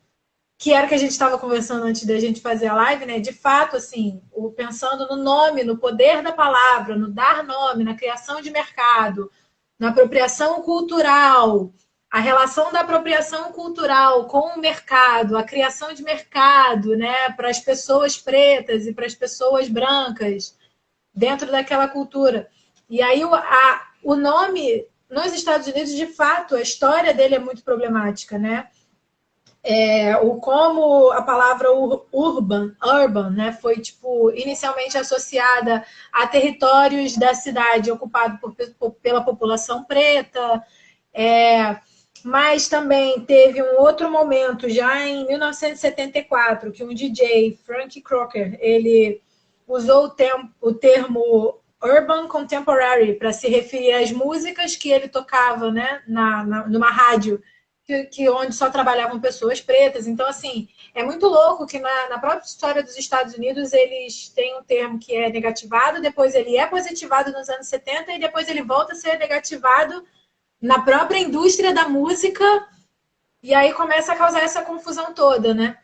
que era o que a gente estava conversando antes da gente fazer a live, né? De fato, assim, pensando no nome, no poder da palavra, no dar nome, na criação de mercado, na apropriação cultural, a relação da apropriação cultural com o mercado, a criação de mercado, né? Para as pessoas pretas e para as pessoas brancas dentro daquela cultura. E aí o nome nos Estados Unidos, de fato, a história dele é muito problemática, né? Como a palavra urban, né, foi inicialmente associada a territórios da cidade ocupados pela população preta, mas também teve um outro momento, já em 1974, que um DJ, Frank Crocker, ele usou o termo Urban Contemporary para se referir às músicas que ele tocava, né, numa rádio onde só trabalhavam pessoas pretas. Então, assim, é muito louco que na própria história dos Estados Unidos eles têm um termo que é negativado, depois ele é positivado nos anos 70 e depois ele volta a ser negativado na própria indústria da música e aí começa a causar essa confusão toda, né?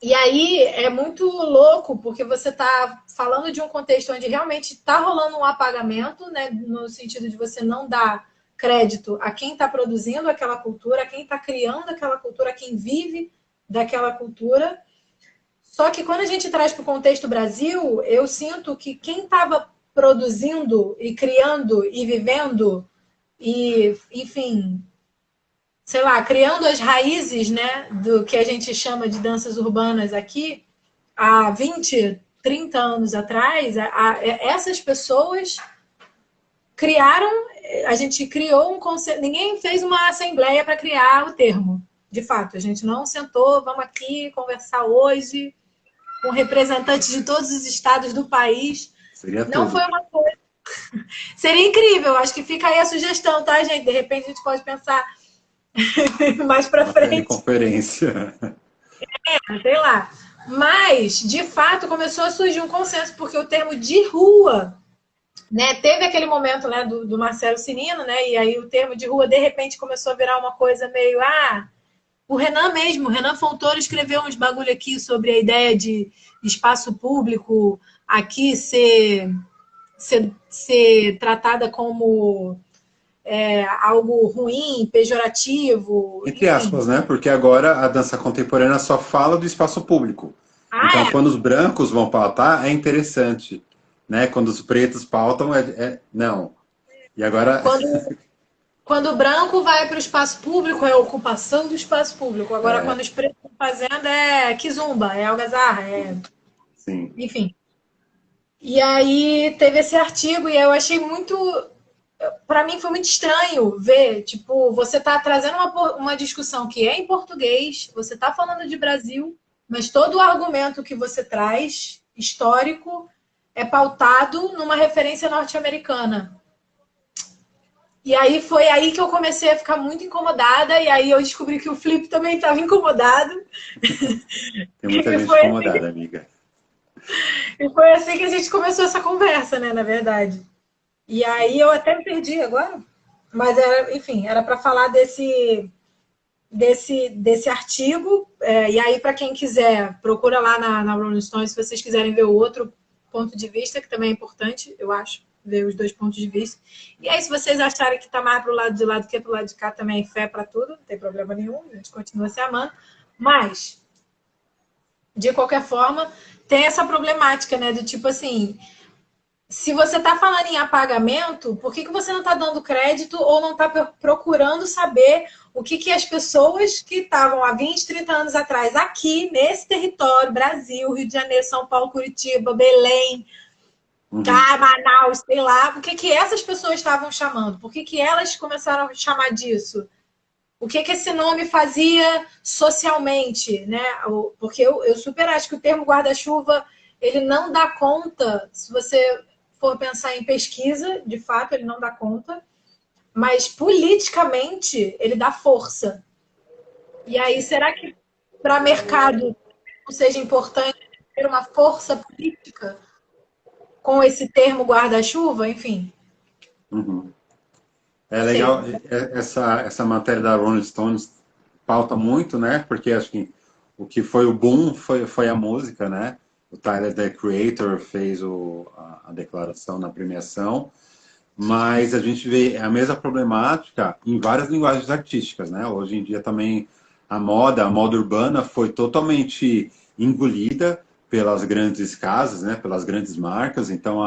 E aí é muito louco, porque você está falando de um contexto onde realmente está rolando um apagamento, né, no sentido de você não dar crédito a quem está produzindo aquela cultura, a quem está criando aquela cultura, a quem vive daquela cultura. Só que quando a gente traz para o contexto Brasil, eu sinto que quem estava produzindo e criando e vivendo e, enfim, sei lá, criando as raízes, né, do que a gente chama de danças urbanas aqui, há 20, 30 anos atrás, essas pessoas criaram, a gente criou um conceito, ninguém fez uma assembleia para criar o termo, de fato, a gente não sentou, vamos aqui conversar hoje com representantes de todos os estados do país. Seria Não tudo. foi uma coisa. Seria incrível, acho que fica aí a sugestão, tá, gente? De repente a gente pode pensar mais para frente. Conferência. Sei lá. Mas, de fato, começou a surgir um consenso, porque o termo de rua, né, teve aquele momento, né, do Marcelo Cirino, né, e aí o termo de rua, de repente, começou a virar uma coisa meio, o Renan mesmo, o Renan Fontoro escreveu uns bagulho aqui sobre a ideia de espaço público aqui ser tratada como algo ruim, pejorativo, Entre enfim. aspas, né? Porque agora a dança contemporânea só fala do espaço público. Então, É. quando os brancos vão pautar, é interessante. Né? Quando os pretos pautam, não. E agora. Quando o branco vai para o espaço público, é a ocupação do espaço público. Agora, É, quando os pretos estão fazendo, é kizumba, é algazarra, sim. enfim. E aí teve esse artigo e eu achei muito. Para mim foi muito estranho ver, tipo, você está trazendo uma discussão que é em português, você está falando de Brasil, mas todo o argumento que você traz, histórico, é pautado numa referência norte-americana. E aí foi aí que eu comecei a ficar muito incomodada, e aí eu descobri que o Flip também estava incomodado. Tem muita E gente foi, assim, incomodada, amiga. e foi assim que a gente começou essa conversa, né, na verdade. E aí eu até me perdi agora, mas era, enfim, era para falar desse artigo. E aí, para quem quiser, procura lá na Rolling Stone, se vocês quiserem ver o outro ponto de vista, que também é importante, eu acho, ver os dois pontos de vista. E aí, se vocês acharem que está mais para o lado de lá do que para o lado de cá, também é fé para tudo, não tem problema nenhum, a gente continua se amando. Mas, de qualquer forma, tem essa problemática, né? Do tipo assim, se você está falando em apagamento, por que você não está dando crédito ou não está procurando saber o que as pessoas que estavam há 20, 30 anos atrás aqui, nesse território, Brasil, Rio de Janeiro, São Paulo, Curitiba, Belém, Manaus, sei lá, o que essas pessoas estavam chamando? Por que elas começaram a chamar disso? O que esse nome fazia socialmente, né? Porque eu super acho que o termo guarda-chuva, ele não dá conta, se você for pensar em pesquisa, de fato, ele não dá conta, mas politicamente ele dá força. E aí, será que para mercado não seja importante ter uma força política com esse termo guarda-chuva? Enfim. Uhum. É Não sei. legal, essa matéria da Rolling Stones pauta muito, né? Porque acho que o que foi o boom foi a música, né? O Tyler, the Creator, fez a declaração na premiação, mas a gente vê a mesma problemática em várias linguagens artísticas, né? Hoje em dia também a moda urbana foi totalmente engolida pelas grandes casas, né? Pelas grandes marcas. Então,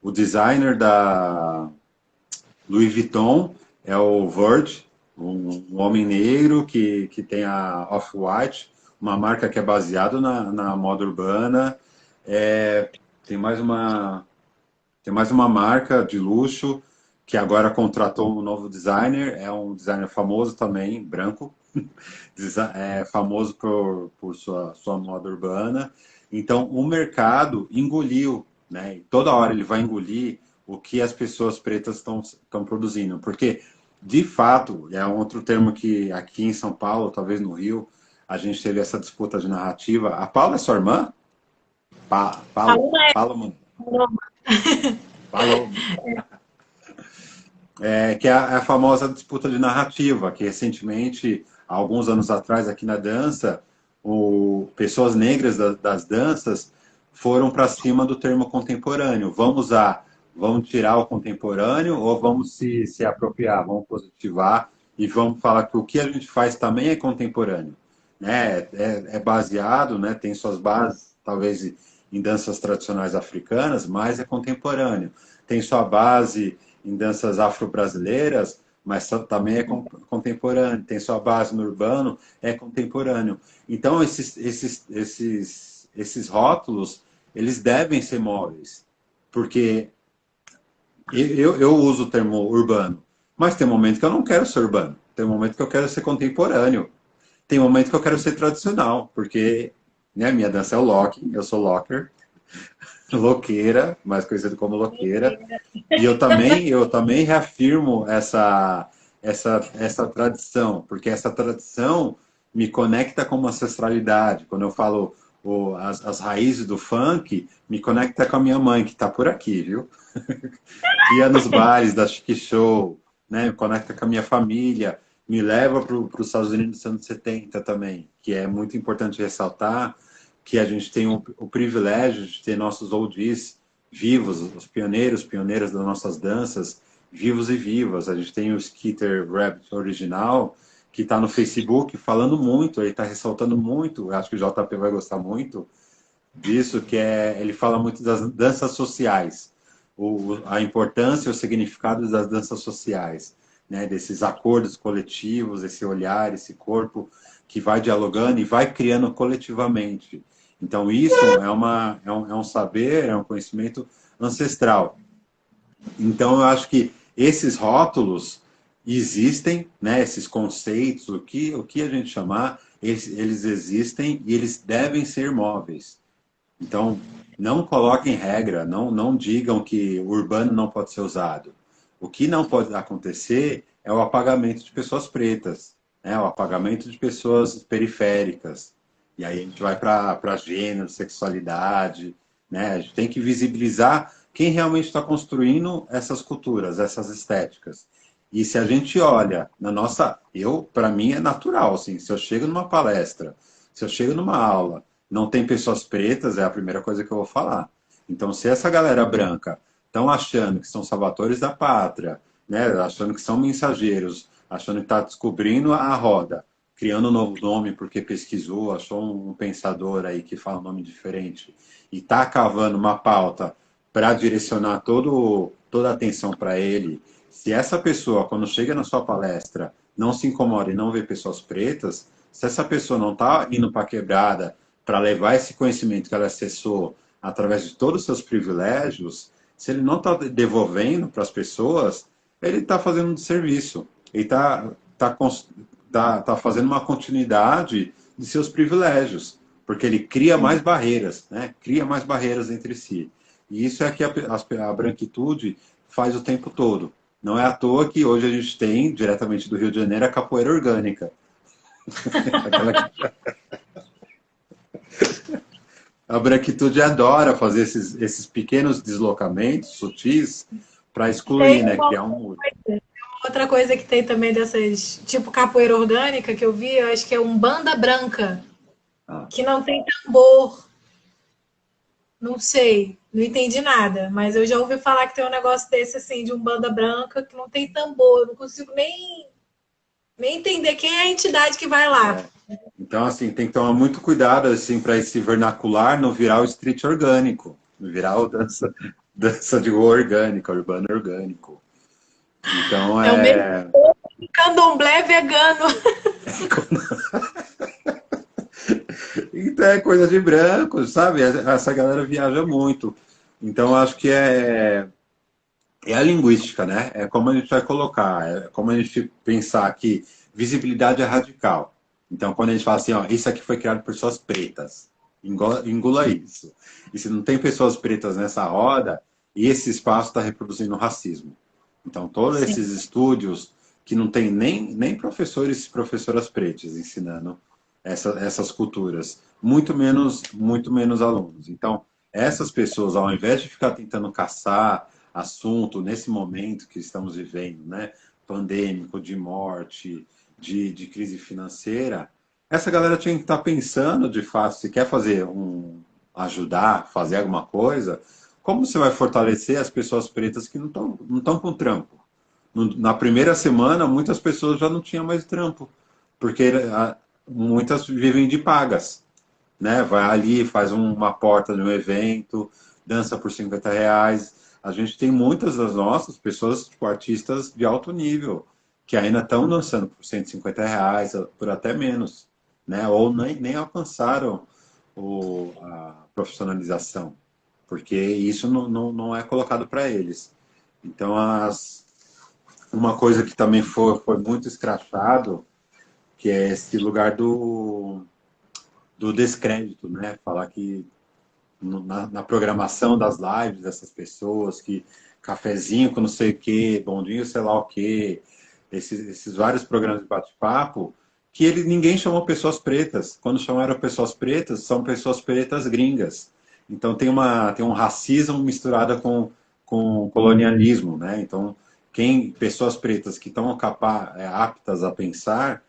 o designer da Louis Vuitton é o Virgil, um homem negro que tem a Off-White, uma marca que é baseada na moda urbana. É, tem mais uma marca de luxo que agora contratou um novo designer, é um designer famoso também, branco, famoso por sua moda urbana. Então, o mercado engoliu, né? E toda hora ele vai engolir o que as pessoas pretas estão produzindo. Porque, de fato, é um outro termo que aqui em São Paulo, talvez no Rio, a gente teve essa disputa de narrativa. A Paula é sua irmã? Paloma. Paloma. Que é a famosa disputa de narrativa, que recentemente, há alguns anos atrás, aqui na dança, pessoas negras das danças foram para cima do termo contemporâneo. Vamos tirar o contemporâneo ou vamos se apropriar, vamos positivar e vamos falar que o que a gente faz também é contemporâneo. Né? É baseado, né? Tem suas bases, talvez, em danças tradicionais africanas, mas é contemporâneo. Tem sua base em danças afro-brasileiras, mas também é contemporâneo. Tem sua base no urbano, é contemporâneo. Então, esses esses rótulos, eles devem ser móveis. Porque eu uso o termo urbano, mas tem momento que eu não quero ser urbano. Tem momento que eu quero ser contemporâneo. Tem momento que eu quero ser tradicional, porque né, minha dança é o lock, eu sou locker, loqueira, mais conhecido como loqueira. E eu também reafirmo essa tradição, porque essa tradição me conecta com uma ancestralidade. Quando eu falo as raízes do funk, me conecta com a minha mãe, que está por aqui, viu? Que ia nos bares da Chique Show, né? Me conecta com a minha família, me leva para os Estados Unidos dos anos 70 também, que é muito importante ressaltar que a gente tem o privilégio de ter nossos oldies vivos, os pioneiras das nossas danças, vivos e vivas. A gente tem o Skeeter Rabbit original, que está no Facebook falando muito, ele está ressaltando muito, acho que o JP vai gostar muito disso, que ele fala muito das danças sociais, a importância e o significado das danças sociais, né, desses acordos coletivos, esse olhar, esse corpo que vai dialogando e vai criando coletivamente. Então, isso é um saber, é um conhecimento ancestral. Então, eu acho que esses rótulos existem, né, esses conceitos, o que a gente chamar, eles existem e eles devem ser móveis. Então, não coloquem regra, não digam que o urbano não pode ser usado. O que não pode acontecer é o apagamento de pessoas pretas, né? O apagamento de pessoas periféricas. E aí a gente vai para gênero, sexualidade, né? A gente tem que visibilizar quem realmente está construindo essas culturas, essas estéticas. E se a gente olha na nossa, para mim é natural, assim, se eu chego numa palestra, se eu chego numa aula, não tem pessoas pretas, é a primeira coisa que eu vou falar. Então, se essa galera branca estão achando que são salvadores da pátria, né, achando que são mensageiros, achando que está descobrindo a roda, criando um novo nome porque pesquisou, achou um pensador aí que fala um nome diferente, e está cavando uma pauta para direcionar toda a atenção para ele, se essa pessoa, quando chega na sua palestra, não se incomoda e não vê pessoas pretas, se essa pessoa não está indo para a quebrada para levar esse conhecimento que ela acessou através de todos os seus privilégios, se ele não está devolvendo para as pessoas, ele está fazendo um desserviço. Ele tá fazendo uma continuidade de seus privilégios, porque ele cria mais barreiras, né? Cria mais barreiras entre si. E isso é que a branquitude faz o tempo todo. Não é à toa que hoje a gente tem, diretamente do Rio de Janeiro, a capoeira orgânica. A branquitude adora fazer esses pequenos deslocamentos sutis para excluir, né? Criar um muro. Outra coisa que tem também dessas, tipo capoeira orgânica, que eu vi, eu acho que é um banda branca, que não tem tambor. Não sei, não entendi nada, mas eu já ouvi falar que tem um negócio desse assim, de um banda branca que não tem tambor, eu não consigo nem entender quem é a entidade que vai lá. Então, assim, tem que tomar muito cuidado assim, para esse vernacular não virar o street orgânico, não virar o dança de rua orgânica, urbano orgânico. Então, É o mesmo candomblé vegano. Então é coisa de branco, sabe? Essa galera viaja muito. Então, acho que é a linguística, né? É como a gente vai colocar, é como a gente pensar que visibilidade é radical. Então, quando a gente fala assim, ó, isso aqui foi criado por pessoas pretas, engula isso. E se não tem pessoas pretas nessa roda, e esse espaço está reproduzindo racismo. Então, todos esses estúdios que não tem nem professores e professoras pretas ensinando essas culturas, muito menos alunos. Então, essas pessoas, ao invés de ficar tentando caçar assunto nesse momento que estamos vivendo, né, pandêmico, de morte, de crise financeira, essa galera tinha que estar pensando, de fato, se quer ajudar, fazer alguma coisa, como você vai fortalecer as pessoas pretas que não estão com trampo? Na primeira semana, muitas pessoas já não tinham mais trampo, porque muitas vivem de pagas, né? Vai ali, faz uma porta de um evento, dança por R$ 50. A gente tem muitas das nossas pessoas, tipo, artistas de alto nível, que ainda estão dançando por R$ 150, por até menos, né? Ou nem alcançaram a profissionalização, porque isso não é colocado para eles. Então, uma coisa que também foi muito escrachado, que é esse lugar do descrédito, né? Falar que na programação das lives dessas pessoas, que cafezinho com não sei o quê, bondinho sei lá o quê, esses vários programas de bate-papo, que ninguém chamou pessoas pretas. Quando chamaram pessoas pretas, são pessoas pretas gringas. Então tem um racismo misturado com colonialismo, né? Então, pessoas pretas que estão aptas a pensar,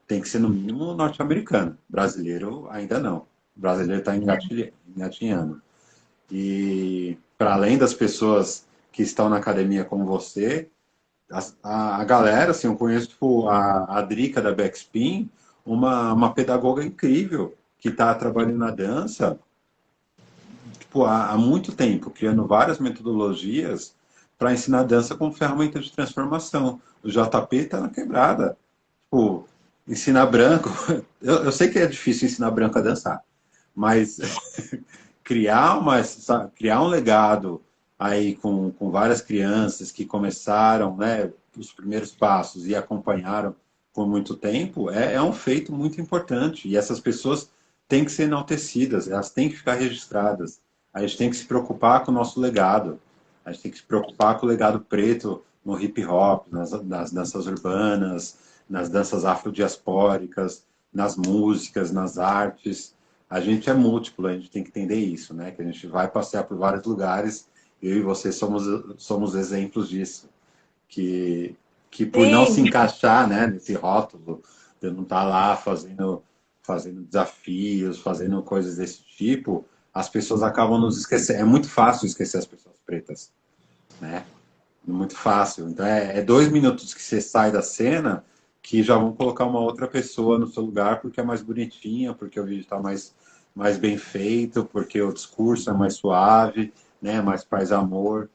tem que ser no mínimo norte-americano. Brasileiro ainda não. O brasileiro está engatinhando. E para além das pessoas que estão na academia como você, a galera, assim, eu conheço tipo, a Drica da Backspin, uma pedagoga incrível que está trabalhando na dança tipo, há muito tempo, criando várias metodologias para ensinar dança como ferramenta de transformação. O JP está na quebrada. Tipo, ensinar branco. Eu sei que é difícil ensinar branco a dançar, mas criar um legado aí com várias crianças que começaram, né, os primeiros passos e acompanharam por muito tempo, é um feito muito importante. E essas pessoas têm que ser enaltecidas, elas têm que ficar registradas. A gente tem que se preocupar com o nosso legado. A gente tem que se preocupar com o legado preto no hip hop, nas danças urbanas, nas danças afrodiaspóricas, nas músicas, nas artes. A gente é múltiplo, a gente tem que entender isso, né? Que a gente vai passear por vários lugares, eu e você somos exemplos disso. Que por não se Sim. encaixar, né, nesse rótulo, de não estar lá fazendo desafios, fazendo coisas desse tipo, as pessoas acabam nos esquecendo. É muito fácil esquecer as pessoas pretas, né? Muito fácil. Então, é 2 minutos que você sai da cena que já vão colocar uma outra pessoa no seu lugar porque é mais bonitinha, porque o vídeo está mais bem feito, porque o discurso é mais suave, né? Mais paz e amor.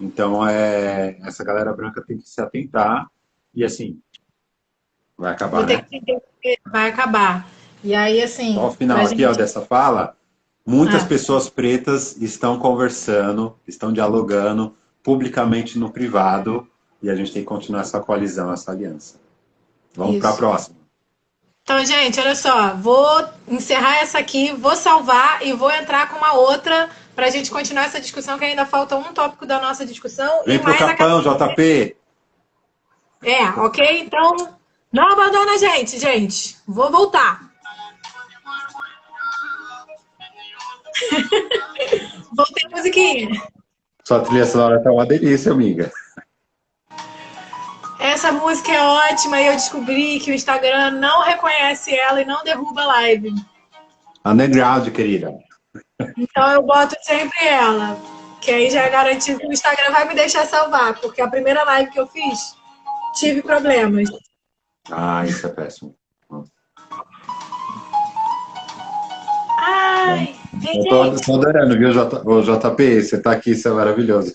Então, essa galera branca tem que se atentar e, assim, vai Vou acabar, ter né? que entender que vai acabar. E aí, Só o assim, final pra aqui, ó, gente. dessa fala, muitas Ah, pessoas pretas estão conversando, estão dialogando publicamente no privado e a gente tem que continuar essa coalizão, essa aliança. Vamos para a isso. próxima. Então, gente, olha só, vou encerrar essa aqui, vou salvar e vou entrar com uma outra para a gente continuar essa discussão, que ainda falta um tópico da nossa discussão e Vem pro mais a Capão, JP. É, ok? Então, não abandona a gente, gente. Vou voltar. Voltei a musiquinha. Sua trilha sonora tá uma delícia, amiga. Essa música é ótima e eu descobri que o Instagram não reconhece ela e não derruba a live. Underground, querida. Então eu boto sempre ela. Que aí já é garantido que o Instagram vai me deixar salvar, porque a primeira live que eu fiz, tive problemas. Ah, isso é péssimo. Ai, Eu gente. tô adorando, viu, Ô, JP? Você tá aqui, isso é maravilhoso.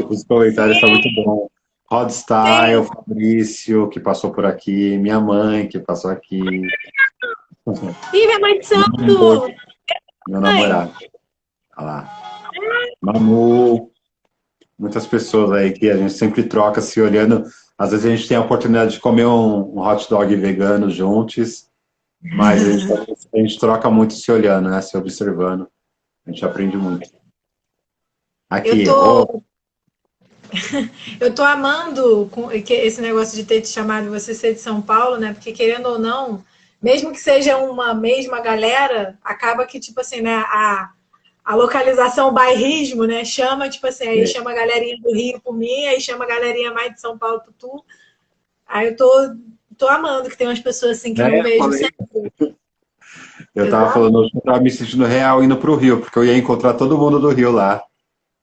Os comentários estão muito Sim, bons. Rod sim. Style, Fabrício, que passou por aqui, minha mãe, que passou aqui, Ih, minha mãe de meu santo. namorado. Meu Mãe. namorado. Olha lá. Manu, muitas pessoas aí que a gente sempre troca se olhando. Às vezes a gente tem a oportunidade de comer um hot dog vegano juntos, mas a gente troca muito se olhando, né? Se observando. A gente aprende muito. Eu Aqui, ô, tô Eu tô amando esse negócio de ter te chamado e você ser de São Paulo, né? Porque querendo ou não, mesmo que seja uma mesma galera, acaba que, tipo assim, né? A localização, o bairrismo, né? Chama, tipo assim, aí é, chama a galerinha do Rio por mim, aí chama a galerinha mais de São Paulo por tu. Aí eu tô amando que tem umas pessoas assim que não né? Eu vejo falei, sempre. eu tava Exato. falando hoje que eu tava me sentindo real indo pro Rio, porque eu ia encontrar todo mundo do Rio lá.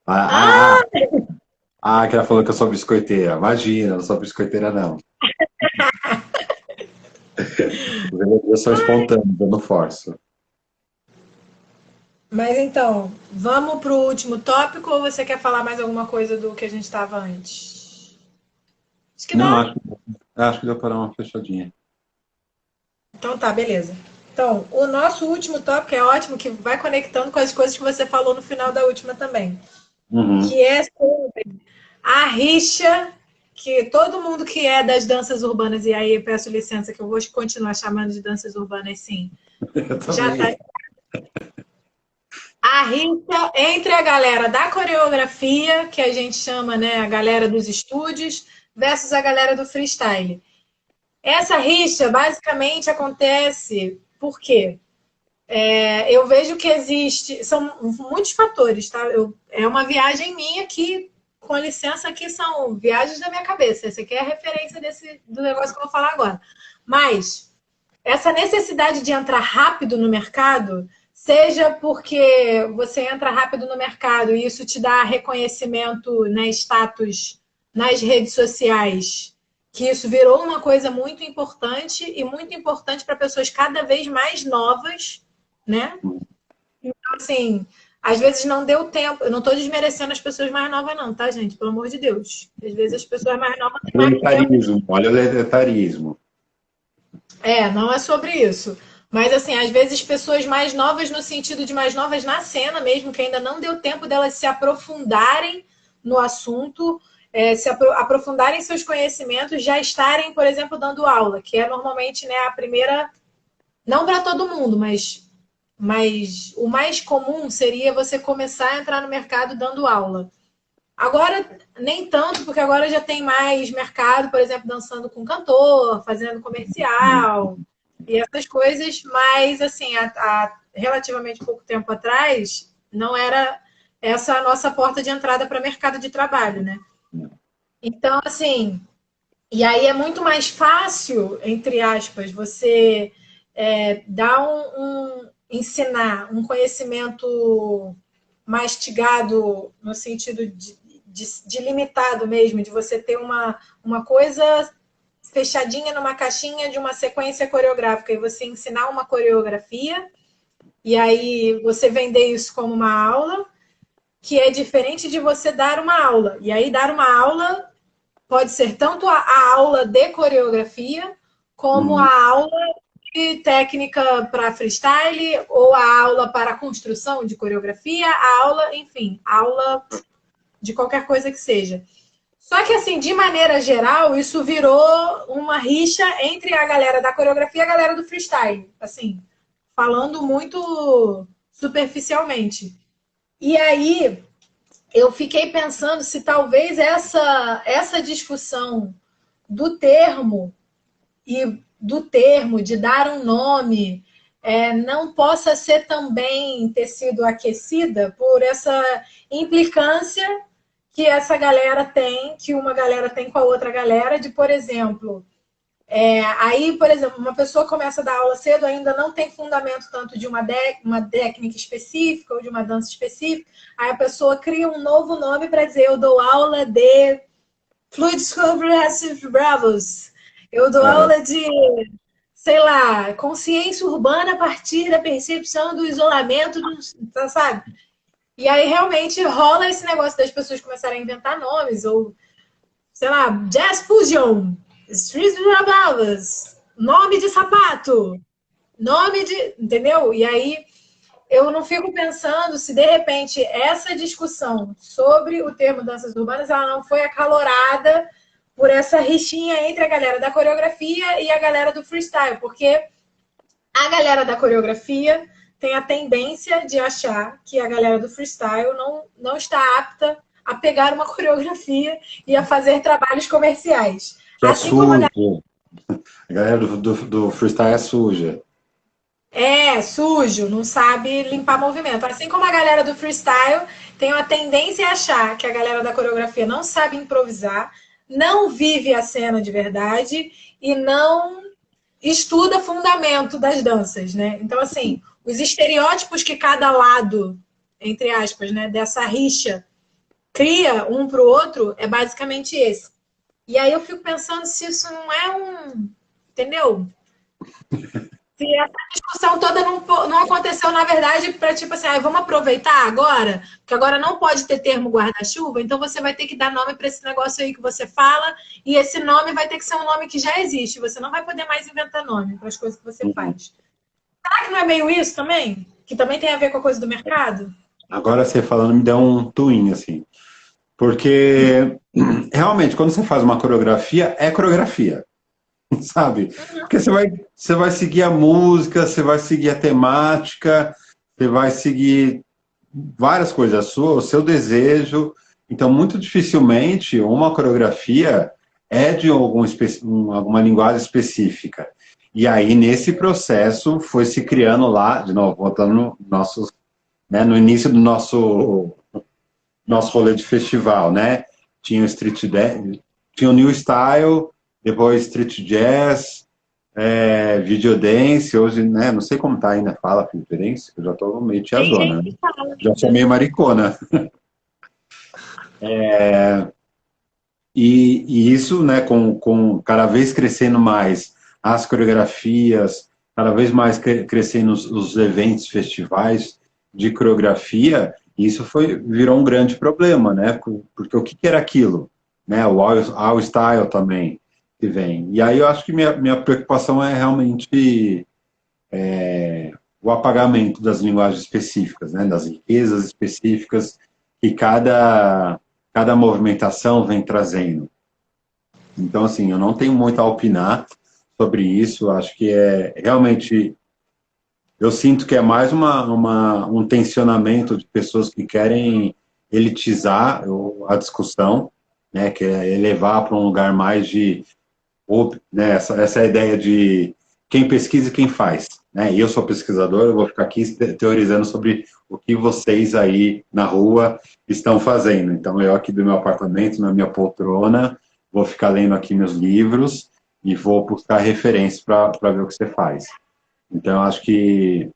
Ah, Que ela falou que eu sou biscoiteira. Imagina, eu não sou biscoiteira, não. Os elogios são espontâneos, eu não forço. mas então, vamos pro último tópico ou você quer falar mais alguma coisa do que a gente estava antes? Acho que Não, dá. acho que deu para dar uma fechadinha. Então tá, beleza. Então, o nosso último tópico é ótimo, que vai conectando com as coisas que você falou no final da última também. Que é sobre a rixa que todo mundo que é das danças urbanas, e aí eu peço licença que eu vou continuar chamando de danças urbanas, sim. Já tá. A rixa entre a galera da coreografia, que a gente chama, né, a galera dos estúdios, versus a galera do freestyle. Essa rixa basicamente acontece porque eu vejo que existe, são muitos fatores, tá? É uma viagem minha que, com licença, aqui são viagens da minha cabeça. Essa aqui é a referência do negócio que eu vou falar agora. Mas essa necessidade de entrar rápido no mercado, seja porque você entra rápido no mercado e isso te dá reconhecimento, né, status nas redes sociais, que isso virou uma coisa muito importante e muito importante para pessoas cada vez mais novas, né? Então, assim, às vezes não deu tempo. Eu não estou desmerecendo as pessoas mais novas, não, tá, gente? Pelo amor de Deus. Às vezes as pessoas mais novas têm mais tempo. Olha o etarismo. Não é sobre isso. Mas, assim, às vezes pessoas mais novas, no sentido de mais novas na cena mesmo, que ainda não deu tempo delas se aprofundarem no assunto, se aprofundarem seus conhecimentos, já estarem, por exemplo, dando aula, que é normalmente, né, a primeira, não para todo mundo, mas o mais comum seria você começar a entrar no mercado dando aula. Agora, nem tanto, porque agora já tem mais mercado, por exemplo, dançando com cantor, fazendo comercial e essas coisas, mas, assim, há relativamente pouco tempo atrás, não era essa a nossa porta de entrada para mercado de trabalho, né? Então, assim, e aí é muito mais fácil, entre aspas, você dar ensinar um conhecimento mastigado no sentido de limitado mesmo, de você ter uma coisa fechadinha numa caixinha de uma sequência coreográfica e você ensinar uma coreografia e aí você vender isso como uma aula, que é diferente de você dar uma aula. E aí dar uma aula pode ser tanto a aula de coreografia como a aula de técnica para freestyle ou a aula para construção de coreografia, a aula, enfim, aula de qualquer coisa que seja. Só que, assim, de maneira geral, isso virou uma rixa entre a galera da coreografia e a galera do freestyle. Assim, falando muito superficialmente. E aí, eu fiquei pensando se talvez essa discussão do termo de dar um nome não possa ser também ter sido aquecida por essa implicância que essa galera tem, que uma galera tem com a outra galera, de, por exemplo, aí, por exemplo, uma pessoa começa a dar aula cedo, ainda não tem fundamento tanto de uma técnica específica ou de uma dança específica, aí a pessoa cria um novo nome para dizer, eu dou aula de Fluid Progressive Bravos, eu dou aula de, sei lá, consciência urbana a partir da percepção do isolamento, sabe? E aí realmente rola esse negócio das pessoas começarem a inventar nomes, ou, sei lá, Jazz Fusion, Street Bravas, nome de sapato, nome de... Entendeu? E aí eu não fico pensando se, de repente, essa discussão sobre o termo danças urbanas, ela não foi acalorada por essa rixinha entre a galera da coreografia e a galera do freestyle, porque a galera da coreografia tem a tendência de achar que a galera do freestyle não está apta a pegar uma coreografia e a fazer trabalhos comerciais. É assim sujo. Como a galera do freestyle é suja. Sujo, não sabe limpar movimento. Assim como a galera do freestyle tem uma tendência a achar que a galera da coreografia não sabe improvisar, não vive a cena de verdade e não estuda fundamento das danças, né? Então, assim, os estereótipos que cada lado, entre aspas, né, dessa rixa cria um para o outro é basicamente esse. E aí eu fico pensando se isso não é entendeu? Se essa discussão toda não aconteceu, na verdade, para tipo assim, vamos aproveitar agora, porque agora não pode ter termo guarda-chuva, então você vai ter que dar nome para esse negócio aí que você fala, e esse nome vai ter que ser um nome que já existe, você não vai poder mais inventar nome para as coisas que você faz. Será que não é meio isso também? Que também tem a ver com a coisa do mercado? Agora você falando me deu um twin, assim. Porque, realmente, quando você faz uma coreografia, é coreografia, sabe? Porque você vai seguir a música, você vai seguir a temática, você vai seguir várias coisas suas, o seu desejo. Então, muito dificilmente uma coreografia é de alguma linguagem específica. E aí, nesse processo, foi se criando lá, de novo, voltando no, nossos, né, no início do nosso rolê de festival, né? Tinha o Street Dance, tinha o New Style, depois Street Jazz, Video Dance, hoje, né? Não sei como tá ainda, fala Video Dance, eu já tô meio Tem tiazona, gente né? que fala. Já sou meio maricona. E isso, né, com cada vez crescendo mais as coreografias, cada vez mais crescendo os eventos, festivais de coreografia, isso virou um grande problema, né? Porque o que era aquilo? Né? O all style também que vem. E aí eu acho que minha preocupação é realmente o apagamento das linguagens específicas, né? Das riquezas específicas que cada movimentação vem trazendo. Então, assim, eu não tenho muito a opinar sobre isso. Acho que realmente. Eu sinto que é mais um tensionamento de pessoas que querem elitizar a discussão, né, que é elevar para um lugar mais de. Né, essa ideia de quem pesquisa e quem faz. Né? E eu sou pesquisador, eu vou ficar aqui teorizando sobre o que vocês aí na rua estão fazendo. Então, eu aqui do meu apartamento, na minha poltrona, vou ficar lendo aqui meus livros e vou buscar referências para ver o que você faz. Então, acho que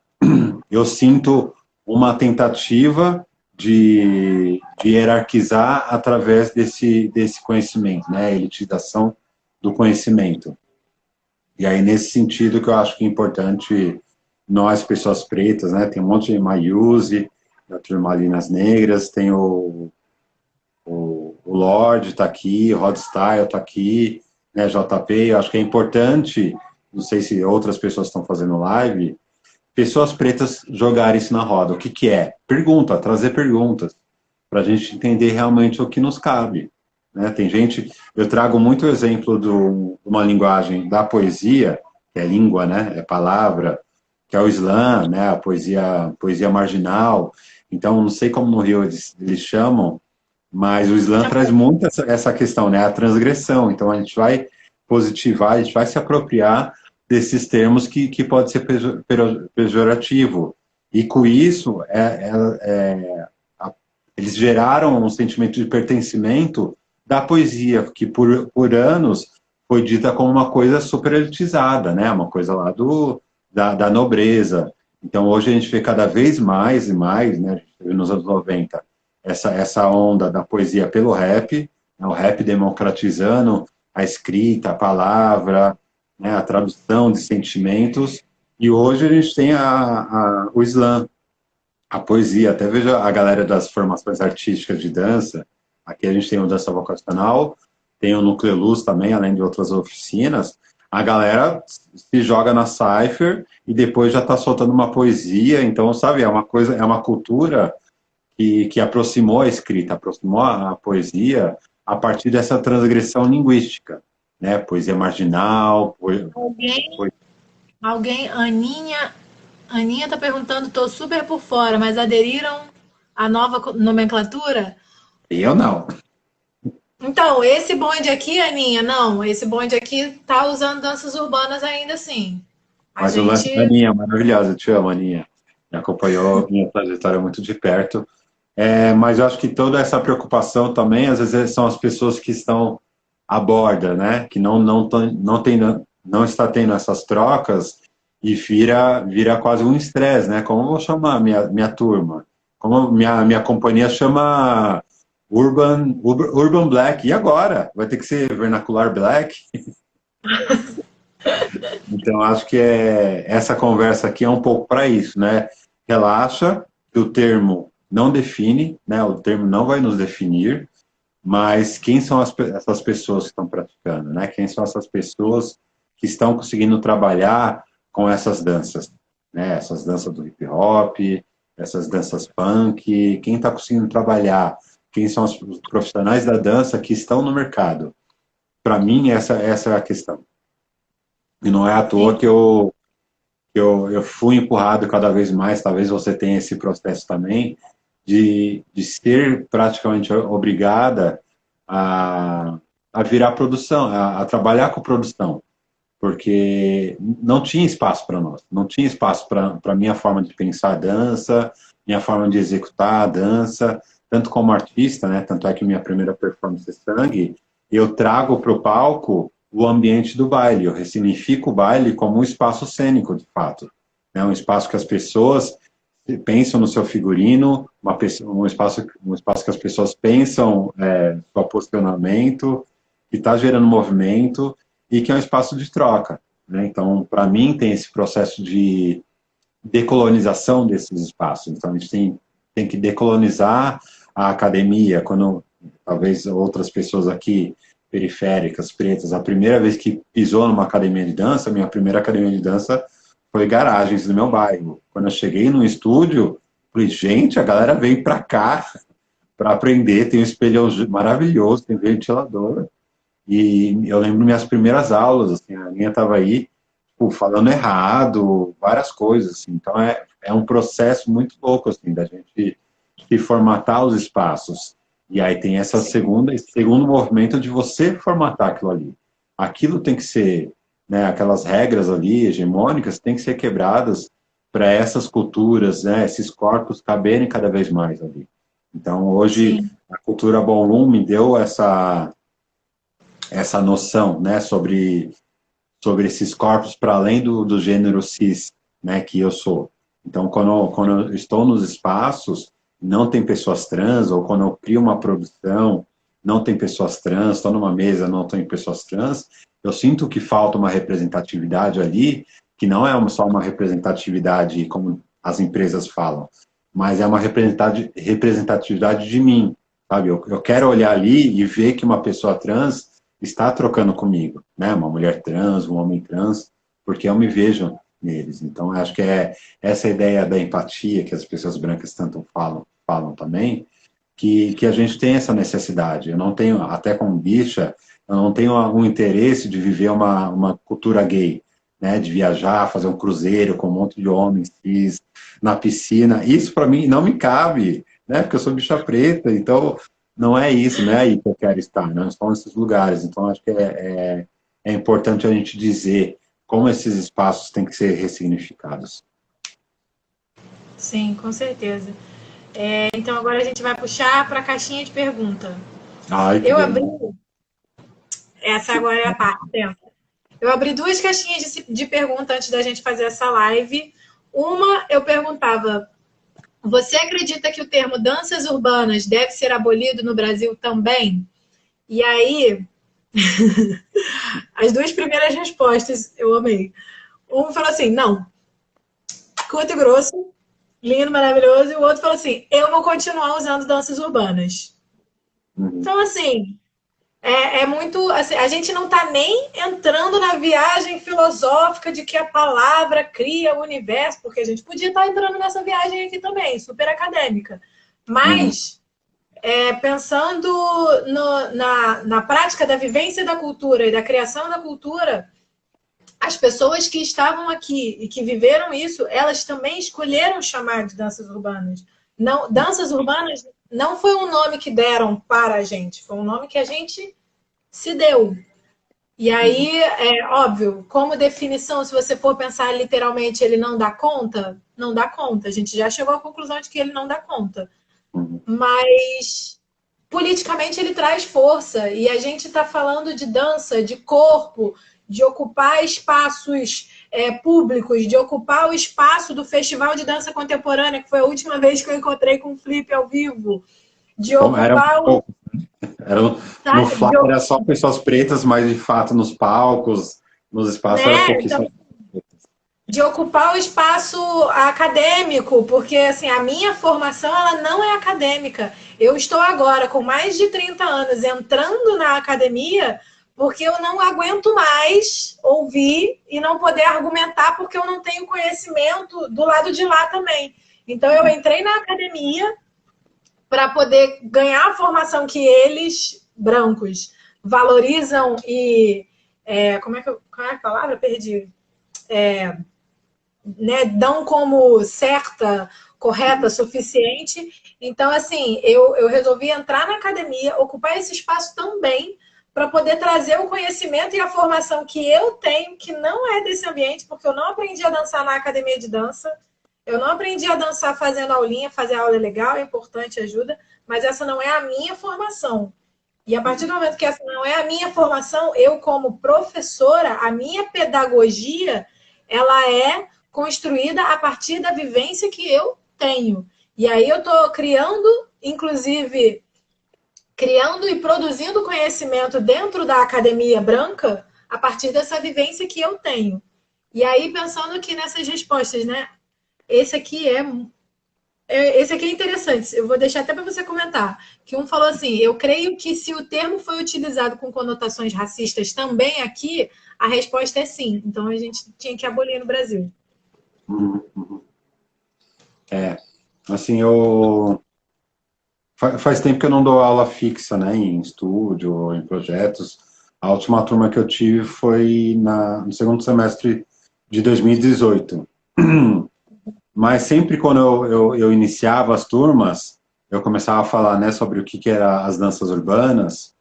eu sinto uma tentativa de hierarquizar através desse conhecimento, né? Elitização do conhecimento. E aí, nesse sentido, que eu acho que é importante nós, pessoas pretas, né? Tem um monte de Mayuse, da turma ali nas negras, tem o Lorde está aqui, o Rod Style está aqui, né? JP, eu acho que é importante, não sei se outras pessoas estão fazendo live, pessoas pretas jogarem isso na roda. O que que é? Pergunta, trazer perguntas, para a gente entender realmente o que nos cabe. Né? Tem gente, eu trago muito exemplo de uma linguagem da poesia, que é língua, né? É palavra, que é o slam, né? A poesia marginal. Então, não sei como no Rio eles chamam, mas o slam traz muito essa questão, né? A transgressão. Então, a gente vai positivar, a gente vai se apropriar desses termos que pode ser pejorativo. E com isso, eles geraram um sentimento de pertencimento da poesia, que por anos foi dita como uma coisa super elitizada, né? Uma coisa lá da nobreza. Então, hoje a gente vê cada vez mais e mais, né? A gente viu nos anos 90, essa onda da poesia pelo rap, né? O rap democratizando a escrita, a palavra, né? A tradução de sentimentos. E hoje a gente tem o slam, a poesia. Até vejo a galera das formações artísticas de dança. Aqui a gente tem o Dança Vocacional, tem o Núcleo Luz também, além de outras oficinas. A galera se joga na Cypher e depois já está soltando uma poesia. Então, sabe, é uma coisa, é uma cultura que aproximou a escrita, aproximou a poesia a partir dessa transgressão linguística, né? Poesia marginal. Alguém, Aninha tá perguntando, tô super por fora, mas aderiram à nova nomenclatura? Eu não. Então, esse bonde aqui, Aninha, não, esse bonde aqui tá usando danças urbanas ainda assim. A Mas o lance da gente. Aninha é maravilhoso, eu te amo, Aninha. Me acompanhou minha trajetória muito de perto. Mas eu acho que toda essa preocupação também, às vezes, são as pessoas que estão à borda, né? Que não está tendo essas trocas e vira quase um estresse, né? Como eu vou chamar minha turma? Como minha companhia chama Urban Black. E agora? Vai ter que ser vernacular black? Então, acho que essa conversa aqui é um pouco para isso, né? Relaxa, que o termo não define, né? O termo não vai nos definir, mas quem são essas pessoas que estão praticando, né? Quem são essas pessoas que estão conseguindo trabalhar com essas danças? né? Essas danças do hip hop, essas danças punk, quem está conseguindo trabalhar, quem são os profissionais da dança que estão no mercado. Para mim, essa é a questão. E não é à toa Sim, que eu fui empurrado cada vez mais, talvez você tenha esse processo também, de ser praticamente obrigada a, a virar produção, a trabalhar com produção, porque não tinha espaço para nós, não tinha espaço para a minha forma de pensar a dança, minha forma de executar a dança, tanto como artista, né? Tanto é que minha primeira performance é Sangue, eu trago para o palco o ambiente do baile, eu ressignifico o baile como um espaço cênico, de fato. É um espaço que as pessoas pensam no seu figurino, um espaço que as pessoas pensam seu posicionamento, que está gerando movimento e que é um espaço de troca. Né? Então, para mim, tem esse processo de decolonização desses espaços. Então, a gente tem que decolonizar a academia, quando talvez outras pessoas aqui, periféricas, pretas, a primeira vez que pisou numa academia de dança, minha primeira academia de dança foi Garagens, do meu bairro. Quando eu cheguei no estúdio, falei, gente, a galera vem para cá para aprender, tem um espelho maravilhoso, tem ventilador. E eu lembro minhas primeiras aulas, assim, a minha estava aí, tipo, falando errado, várias coisas, assim. Então é um processo muito louco, assim, da gente se formatar os espaços. E aí tem esse segundo movimento de você formatar aquilo ali. Aquilo tem que ser, né, aquelas regras ali hegemônicas têm que ser quebradas para essas culturas, né, esses corpos caberem cada vez mais ali. Então, hoje, sim, a cultura ballroom me deu essa noção, né, sobre esses corpos para além do gênero cis, né, que eu sou. Então, quando eu estou nos espaços, não tem pessoas trans, ou quando eu crio uma produção, não tem pessoas trans, estou numa mesa, não tem pessoas trans, eu sinto que falta uma representatividade ali, que não é só uma representatividade como as empresas falam, mas é uma representatividade de mim, sabe? Eu quero olhar ali e ver que uma pessoa trans está trocando comigo, né? Uma mulher trans, um homem trans, porque eu me vejo neles. Então, acho que é essa ideia da empatia que as pessoas brancas tanto falam também, que a gente tem essa necessidade. Eu não tenho, até como bicha, eu não tenho um interesse de viver uma cultura gay, né? De viajar, fazer um cruzeiro com um monte de homens cis na piscina. Isso, para mim, não me cabe, né? Porque eu sou bicha preta, então não é isso, não é aí que eu quero estar, não estou nesses lugares. Então, acho que é importante a gente dizer como esses espaços têm que ser ressignificados. sim, com certeza. Então agora a gente vai puxar para a caixinha de pergunta. Ai, que Eu abri, delícia. essa agora é a parte tensa. Eu abri duas caixinhas de pergunta antes da gente fazer essa live. Uma, eu perguntava: você acredita que o termo danças urbanas deve ser abolido no Brasil também? E aí, as duas primeiras respostas eu amei. Um falou assim: não, curto e grosso, lindo, maravilhoso. E o outro falou assim: eu vou continuar usando danças urbanas. Uhum. Então, assim, é muito. Assim, a gente não está nem entrando na viagem filosófica de que a palavra cria o universo, porque a gente podia estar entrando nessa viagem aqui também, super acadêmica. Uhum. Mas, pensando na prática da vivência da cultura e da criação da cultura, as pessoas que estavam aqui e que viveram isso, elas também escolheram chamar de danças urbanas. Não, danças urbanas não foi um nome que deram para a gente, foi um nome que a gente se deu. E Uhum. aí, é óbvio, como definição, se você for pensar literalmente, ele não dá conta? Não dá conta. A gente já chegou à conclusão de que ele não dá conta. Uhum. Mas politicamente ele traz força. E a gente está falando de dança, de corpo, de ocupar espaços públicos, de ocupar o espaço do Festival de Dança Contemporânea, que foi a última vez que eu encontrei com o Flip ao vivo, de Como era ocupar o. pouco. Era, no Sabe, Fly era só pessoas pretas, mas de fato nos palcos, nos espaços era né? pouquíssimo. De ocupar o espaço acadêmico, porque assim, a minha formação ela não é acadêmica. Eu estou agora com mais de 30 anos entrando na academia porque eu não aguento mais ouvir e não poder argumentar porque eu não tenho conhecimento do lado de lá também. Então, eu entrei na academia para poder ganhar a formação que eles, brancos, valorizam e... qual é a palavra? Perdi. Né, dão como certa, correta, suficiente. Então, assim, eu resolvi entrar na academia, ocupar esse espaço também, para poder trazer o conhecimento e a formação que eu tenho, que não é desse ambiente, porque eu não aprendi a dançar na academia de dança, eu não aprendi a dançar fazendo aulinha, fazer aula é legal, é importante, ajuda, mas essa não é a minha formação. E a partir do momento que essa não é a minha formação, eu, como professora, a minha pedagogia, ela é construída a partir da vivência que eu tenho. E aí eu estou criando, inclusive, criando e produzindo conhecimento dentro da academia branca a partir dessa vivência que eu tenho. E aí, pensando aqui nessas respostas, né? Esse aqui é interessante. Eu vou deixar até para você comentar. Que um falou assim: eu creio que se o termo foi utilizado com conotações racistas também aqui, a resposta é sim. Então a gente tinha que abolir no Brasil. Assim, faz tempo que eu não dou aula fixa, né, em estúdio ou em projetos. A última turma que eu tive foi no segundo semestre de 2018. Mas sempre quando eu iniciava as turmas, eu começava a falar, né, sobre o que era as danças urbanas,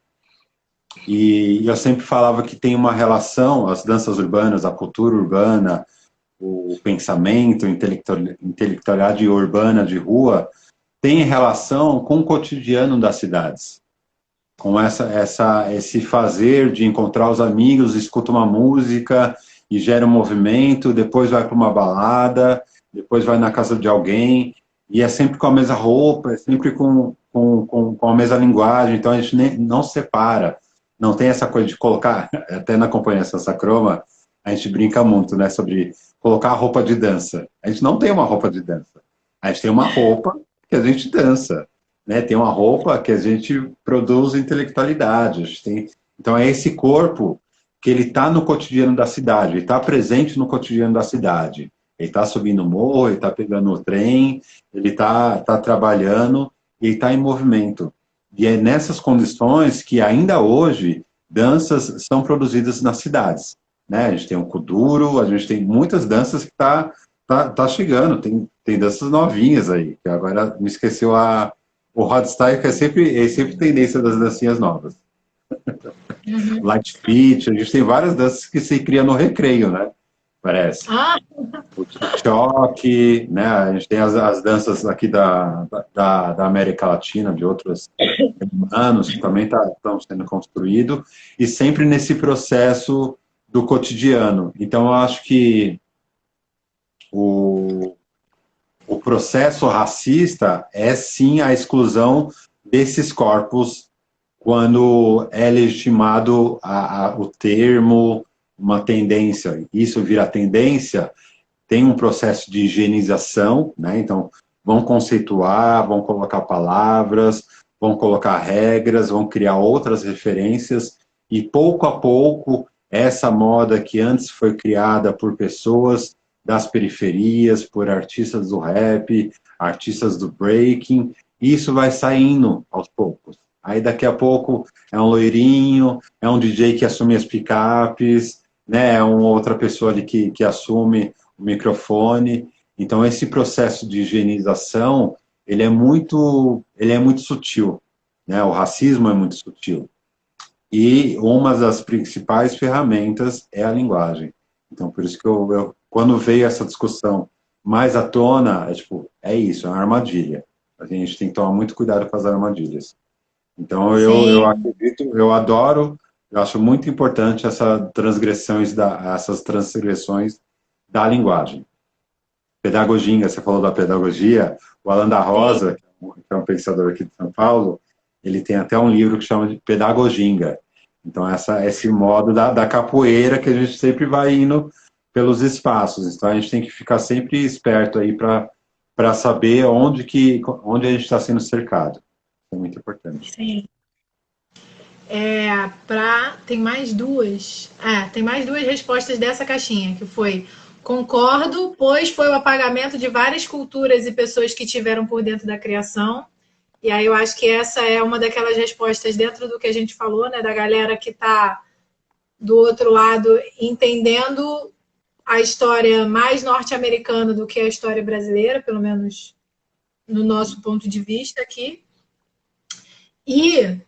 e eu sempre falava que tem uma relação, as danças urbanas, a cultura urbana, o pensamento, a intelectualidade urbana de rua, tem relação com o cotidiano das cidades. Com esse fazer de encontrar os amigos, escuta uma música e gera um movimento, depois vai para uma balada, depois vai na casa de alguém, e é sempre com a mesma roupa, é sempre com a mesma linguagem, então a gente não separa. Não tem essa coisa de colocar, até na Companhia Sansa Croma, a gente brinca muito, né, sobre colocar a roupa de dança. A gente não tem uma roupa de dança. A gente tem uma roupa que a gente dança, né? Tem uma roupa que a gente produz intelectualidade. A gente tem... Então é esse corpo que ele está no cotidiano da cidade, ele está presente no cotidiano da cidade. Ele está subindo o morro, ele está pegando o trem, ele está trabalhando, ele está em movimento. E é nessas condições que ainda hoje danças são produzidas nas cidades. Né? A gente tem o Kuduro, a gente tem muitas danças que tá chegando, tem danças novinhas aí, que agora me esqueceu o Hardstyle, que é sempre tendência das dancinhas novas. Uhum. Light Fit, a gente tem várias danças que se criam no recreio, né? Parece. O TikTok, né? A gente tem as danças aqui da América Latina, de outros anos, que também estão sendo construídos, e sempre nesse processo do cotidiano. Então, eu acho que o processo racista é, sim, a exclusão desses corpos quando é legitimado o termo, uma tendência. Isso vira tendência, tem um processo de higienização, né? Então, vão conceituar, vão colocar palavras, vão colocar regras, vão criar outras referências, e pouco a pouco, essa moda que antes foi criada por pessoas das periferias, por artistas do rap, artistas do breaking, isso vai saindo aos poucos. Aí daqui a pouco é um loirinho, é um DJ que assume as picapes, né? É uma outra pessoa ali que assume o microfone. Então esse processo de higienização, ele é muito sutil, né? O racismo é muito sutil. E uma das principais ferramentas é a linguagem. Então, por isso que quando veio essa discussão mais à tona, é isso, é uma armadilha. A gente tem que tomar muito cuidado com as armadilhas. Então, eu acredito, eu adoro, eu acho muito importante essas transgressões da linguagem. Pedagogia, você falou da pedagogia, o Alan da Rosa, que é um pensador aqui de São Paulo, ele tem até um livro que chama de Pedagoginga. Então, esse modo da capoeira que a gente sempre vai indo pelos espaços. Então, a gente tem que ficar sempre esperto aí para saber onde a gente está sendo cercado. É muito importante. Sim. Tem mais duas. Tem mais duas respostas dessa caixinha, que foi concordo, pois foi o apagamento de várias culturas e pessoas que tiveram por dentro da criação. E aí eu acho que essa é uma daquelas respostas dentro do que a gente falou, né? Da galera que está do outro lado entendendo a história mais norte-americana do que a história brasileira, pelo menos no nosso ponto de vista aqui. E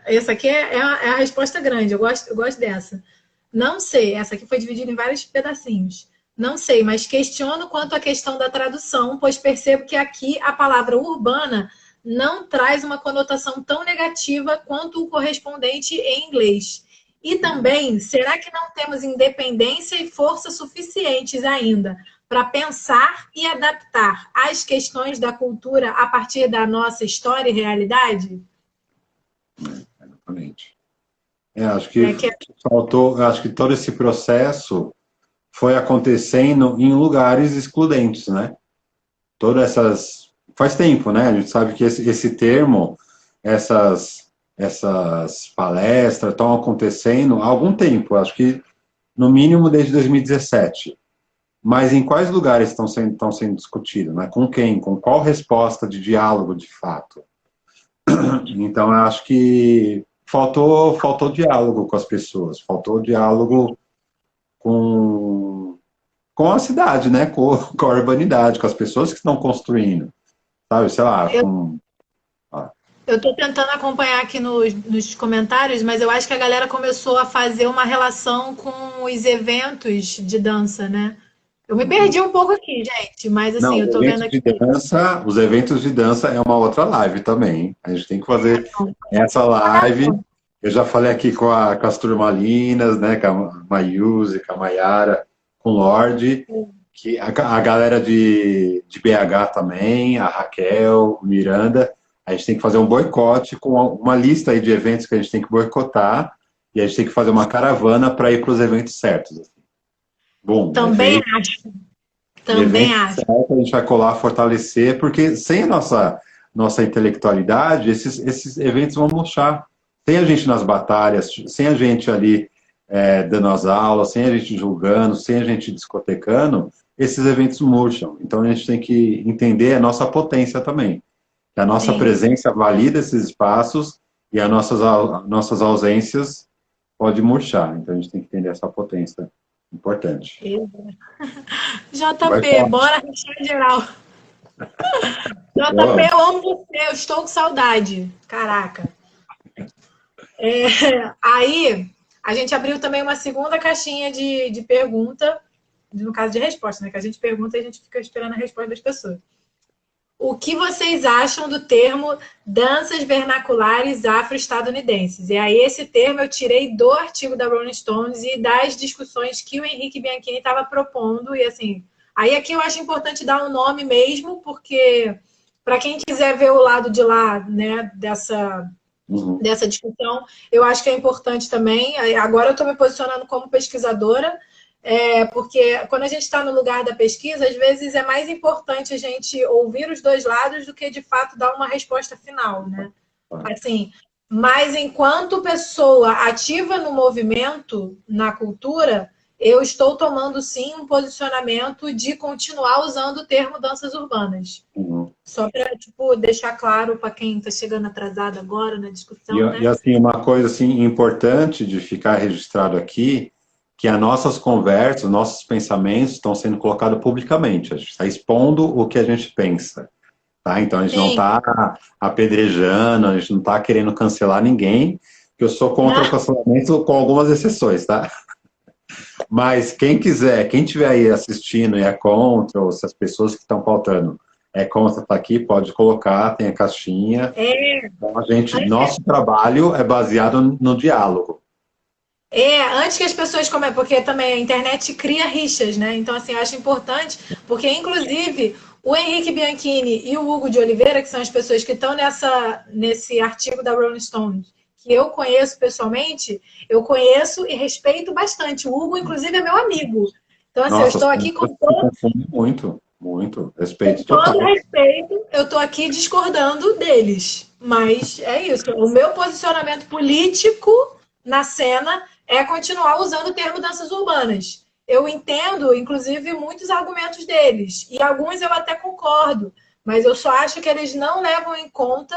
essa aqui é a resposta grande, eu gosto dessa. Não sei, essa aqui foi dividida em vários pedacinhos. Não sei, mas questiono quanto à questão da tradução, pois percebo que aqui a palavra urbana não traz uma conotação tão negativa quanto o correspondente em inglês. E também, será que não temos independência e força suficientes ainda para pensar e adaptar as questões da cultura a partir da nossa história e realidade? Exatamente. Acho que faltou, acho que todo esse processo foi acontecendo em lugares excludentes, né? Todas essas... Faz tempo, né? A gente sabe que esse termo, essas palestras estão acontecendo há algum tempo, acho que no mínimo desde 2017. Mas em quais lugares estão sendo discutidos, né? Com quem? Com qual resposta de diálogo, de fato? Então, eu acho que faltou diálogo com as pessoas, faltou diálogo com a cidade, né? Com a urbanidade, com as pessoas que estão construindo, sabe? Sei lá, Eu estou tentando acompanhar aqui nos comentários, mas eu acho que a galera começou a fazer uma relação com os eventos de dança, né? Eu me perdi um pouco aqui, gente, mas assim, não, eu tô vendo aqui. Os eventos de dança é uma outra live também, hein? A gente tem que fazer essa live. Eu já falei aqui com as turmalinas, né? Com a Mayuse, com a Mayara, com o Lorde, que a galera de BH também, a Raquel, o Miranda. A gente tem que fazer um boicote com uma lista aí de eventos que a gente tem que boicotar e a gente tem que fazer uma caravana para ir para os eventos certos. Assim. Bom, também acho. Também acho. Certo, a gente vai colar, fortalecer, porque sem a nossa intelectualidade, esses eventos vão murchar. Sem a gente nas batalhas, sem a gente ali dando as aulas, sem a gente julgando, sem a gente discotecando, esses eventos murcham. Então a gente tem que entender a nossa potência também. Que a nossa presença valida esses espaços e as nossas ausências pode murchar. Então a gente tem que entender essa potência. Importante. JP, bora rachar geral. JP, eu amo você, eu estou com saudade. Caraca. Aí, a gente abriu também uma segunda caixinha de pergunta, no caso de resposta, né? Que a gente pergunta e a gente fica esperando a resposta das pessoas. O que vocês acham do termo danças vernaculares afro-estadunidenses? E aí esse termo eu tirei do artigo da Rolling Stones e das discussões que o Henrique Bianchini estava propondo. E assim, aí aqui eu acho importante dar um nome mesmo, porque para quem quiser ver o lado de lá, né, dessa discussão, eu acho que é importante também. Agora eu estou me posicionando como pesquisadora, porque quando a gente está no lugar da pesquisa, às vezes é mais importante a gente ouvir os dois lados do que, de fato, dar uma resposta final, né? Assim, mas enquanto pessoa ativa no movimento, na cultura, eu estou tomando, sim, um posicionamento de continuar usando o termo danças urbanas. Só para, deixar claro para quem está chegando atrasado agora na discussão, né? E, assim, uma coisa, assim, importante de ficar registrado aqui, que as nossas conversas, nossos pensamentos estão sendo colocados publicamente. A gente está expondo o que a gente pensa. Tá? Então, a gente não está apedrejando, a gente não está querendo cancelar ninguém, que eu sou contra o cancelamento com algumas exceções, tá? Mas quem quiser, quem estiver aí assistindo e é contra, ou se as pessoas que estão pautando é contra, tá aqui, pode colocar, tem a caixinha. Então, nosso trabalho é baseado no diálogo. Antes que as pessoas comecem, porque também a internet cria rixas, né? Então, assim, eu acho importante, porque, inclusive, o Henrique Bianchini e o Hugo de Oliveira, que são as pessoas que estão nesse artigo da Rolling Stone, que eu conheço pessoalmente, eu conheço e respeito bastante. O Hugo, inclusive, é meu amigo. Então, assim, eu estou aqui com muito respeito. Com todo respeito, eu estou aqui discordando deles. Mas é isso. O meu posicionamento político na cena é continuar usando o termo danças urbanas. Eu entendo, inclusive, muitos argumentos deles. E alguns eu até concordo. Mas eu só acho que eles não levam em conta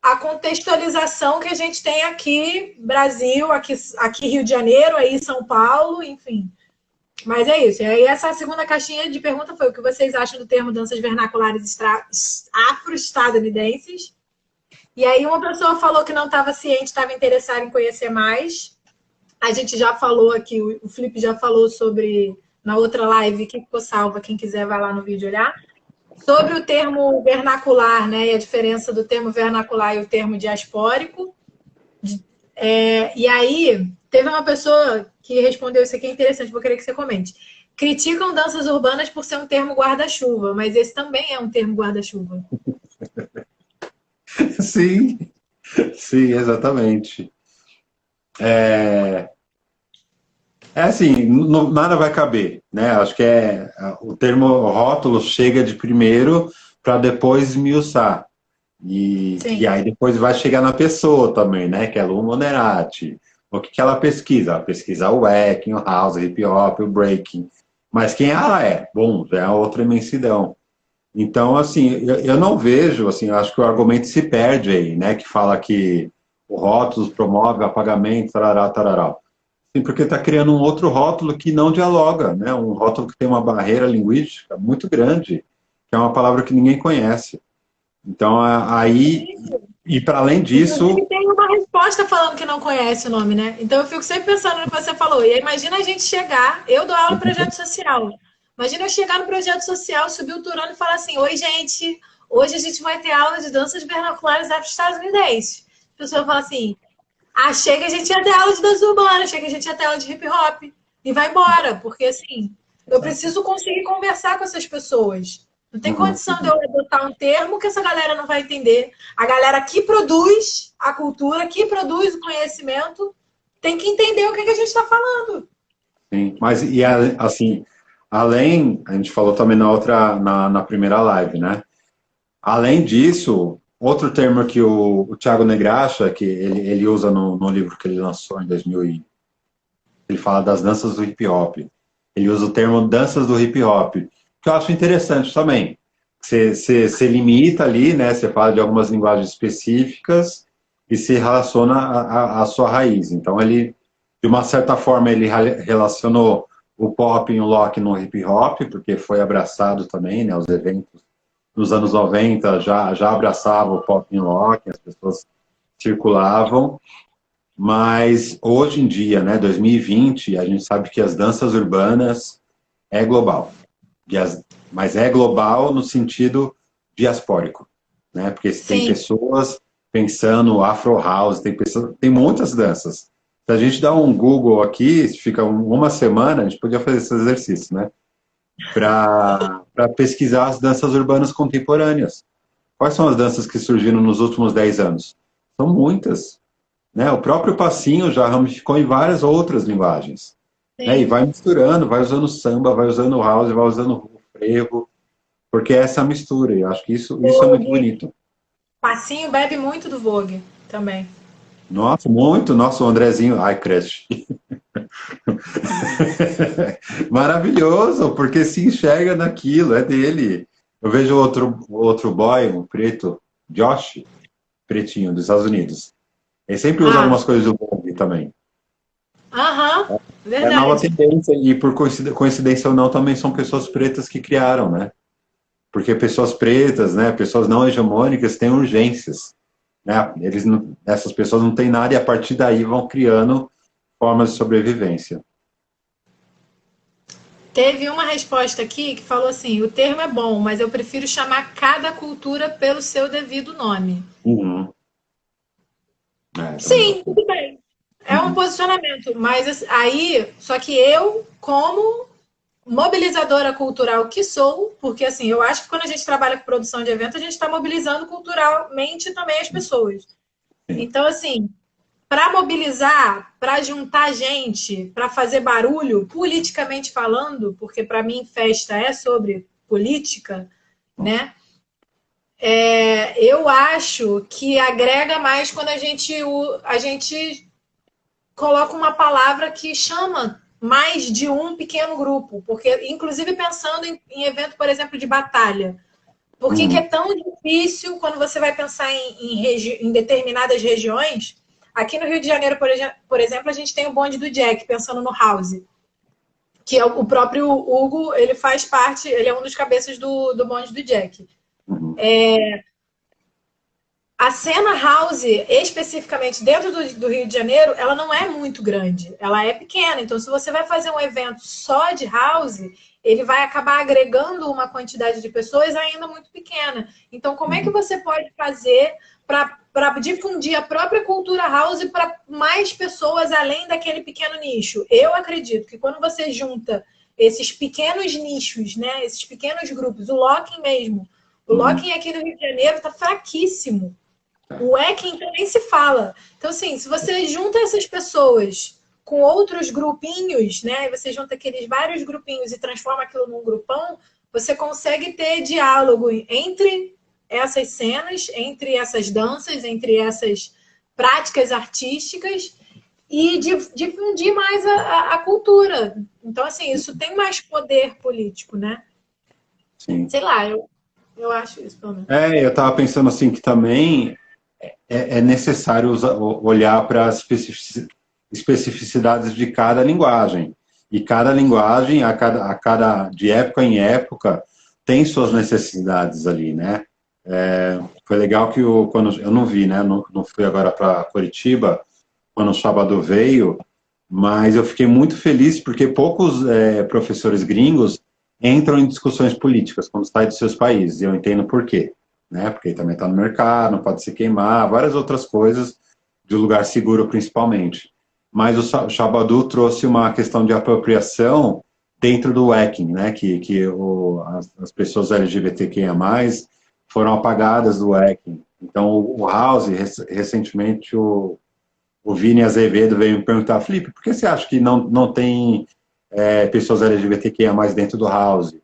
a contextualização que a gente tem aqui, Brasil, aqui Rio de Janeiro, aí São Paulo, enfim. Mas é isso. E aí essa segunda caixinha de pergunta foi o que vocês acham do termo danças vernaculares afro-estadunidenses. E aí uma pessoa falou que não estava ciente, estava interessada em conhecer mais. A gente já falou aqui, o Felipe já falou sobre, na outra live, que ficou salva, quem quiser vai lá no vídeo olhar, sobre o termo vernacular, né, e a diferença do termo vernacular e o termo diaspórico. E aí, teve uma pessoa que respondeu isso aqui, é interessante, vou querer que você comente. Criticam danças urbanas por ser um termo guarda-chuva, mas esse também é um termo guarda-chuva. Sim, sim, exatamente. Assim, nada vai caber, né? Acho que o termo rótulo chega de primeiro para depois esmiuçar. E aí depois vai chegar na pessoa também, né? Que é a Lu Moderati. O que ela pesquisa? Ela pesquisa o wacking, o house, o hip hop, o breaking. Mas quem ela é? Bom, já é outra imensidão. Então, assim, eu não vejo, assim, eu acho que o argumento se perde aí, né? Que fala que o rótulo promove o apagamento, tarará, tarará. Sim, porque está criando um outro rótulo que não dialoga, né? Um rótulo que tem uma barreira linguística muito grande, que é uma palavra que ninguém conhece. Então, aí, e para além disso... Inclusive, tem uma resposta falando que não conhece o nome, né? Então, eu fico sempre pensando no que você falou. E aí, imagina a gente chegar, eu dou aula em projeto social. Imagina eu chegar no projeto social, subir o turano e falar assim, oi, gente, hoje a gente vai ter aula de danças vernaculares afro-estadunidenses. A pessoa fala assim, achei que a gente ia ter aula de dança urbana, achei que a gente ia ter aula de hip hop. E vai embora, porque assim, eu preciso conseguir conversar com essas pessoas. Não tem condição de eu adotar um termo que essa galera não vai entender. A galera que produz a cultura, que produz o conhecimento, tem que entender o que a gente está falando. Sim, mas, e assim, além, a gente falou também na primeira live, né? Além disso, outro termo que o Thiago Negraxa, que ele usa no livro que ele lançou em 2000, ele fala das danças do hip hop. Ele usa o termo danças do hip hop, que eu acho interessante também. Você limita ali, né? Você fala de algumas linguagens específicas e se relaciona à sua raiz. Então, ele, de uma certa forma, ele relacionou o pop e o rock no hip hop, porque foi abraçado também, né? Os eventos nos anos 90 já abraçavam o pop e o rock, as pessoas circulavam. Mas hoje em dia, né, 2020, a gente sabe que as danças urbanas é global. Mas é global no sentido diaspórico, né? Porque tem pessoas pensando Afro House, tem muitas danças. Se a gente dá um Google aqui, fica uma semana, a gente podia fazer esse exercício, né? Para pesquisar as danças urbanas contemporâneas. Quais são as danças que surgiram nos últimos 10 anos? São muitas. Né? O próprio passinho já ramificou em várias outras linguagens. Né? E vai misturando, vai usando samba, vai usando house, vai usando frevo, porque é essa mistura. E eu acho que isso é muito bonito. Passinho bebe muito do Vogue também. Nossa, muito. Nossa, o Andrezinho. Ai, crush. Maravilhoso, porque se enxerga naquilo, é dele. Eu vejo outro boy, um preto, Josh, pretinho, dos Estados Unidos. Ele sempre usa algumas coisas do Vogue também. Aham, É a nova verdade. tendência, e por coincidência ou não, também são pessoas pretas que criaram, né? Porque pessoas pretas, né, pessoas não hegemônicas têm urgências, né? Essas pessoas não têm nada e a partir daí vão criando formas de sobrevivência. Teve uma resposta aqui que falou assim: o termo é bom, mas eu prefiro chamar cada cultura pelo seu devido nome. Uhum. Também Sim, gosto. tudo bem. É um posicionamento, mas aí, só que eu, como mobilizadora cultural que sou, porque assim, eu acho que quando a gente trabalha com produção de evento, a gente está mobilizando culturalmente também as pessoas. Sim. Então, assim, para mobilizar, para juntar gente, para fazer barulho, politicamente falando, porque para mim festa é sobre política, né? Eu acho que agrega mais quando a gente coloca uma palavra que chama mais de um pequeno grupo, porque inclusive pensando em evento, por exemplo, de batalha. Por que que é Uhum, tão difícil quando você vai pensar em determinadas regiões? Aqui no Rio de Janeiro, por exemplo, a gente tem o bonde do Jack, pensando no House, que é o próprio Hugo, ele faz parte, ele é um dos cabeças do bonde do Jack. uhum, A cena house, especificamente dentro do Rio de Janeiro, ela não é muito grande, ela é pequena. Então, se você vai fazer um evento só de house, ele vai acabar agregando uma quantidade de pessoas ainda muito pequena. Então, como é que uhum, você pode fazer para difundir a própria cultura house para mais pessoas além daquele pequeno nicho? Eu acredito que quando você junta esses pequenos nichos, né, esses pequenos grupos, o locking mesmo, o uhum. locking aqui no Rio de Janeiro está fraquíssimo. O hacking nem se fala. Então, assim, se você junta essas pessoas com outros grupinhos, né? Você junta aqueles vários grupinhos e transforma aquilo num grupão, você consegue ter diálogo entre essas cenas, entre essas danças, entre essas práticas artísticas e difundir mais a cultura. Então, assim, isso tem mais poder político, né? Sim. Sei lá, eu acho isso, pelo menos. Eu estava pensando assim que também é necessário olhar para as especificidades de cada linguagem. E cada linguagem, de época em época, tem suas necessidades ali, né? Foi legal que quando eu não vi, né? Não fui agora para Curitiba quando o sábado veio, mas eu fiquei muito feliz porque poucos professores gringos entram em discussões políticas quando saem dos seus países. E eu entendo por quê, né? Porque ele também está no mercado, não pode se queimar, várias outras coisas, de lugar seguro principalmente. Mas o Chabadu trouxe uma questão de apropriação dentro do hacking, né? As pessoas LGBTQIA+, foram apagadas do hacking. Então, o House, recentemente, o Vini Azevedo veio me perguntar, Felipe, por que você acha que não tem pessoas LGBTQIA mais dentro do House?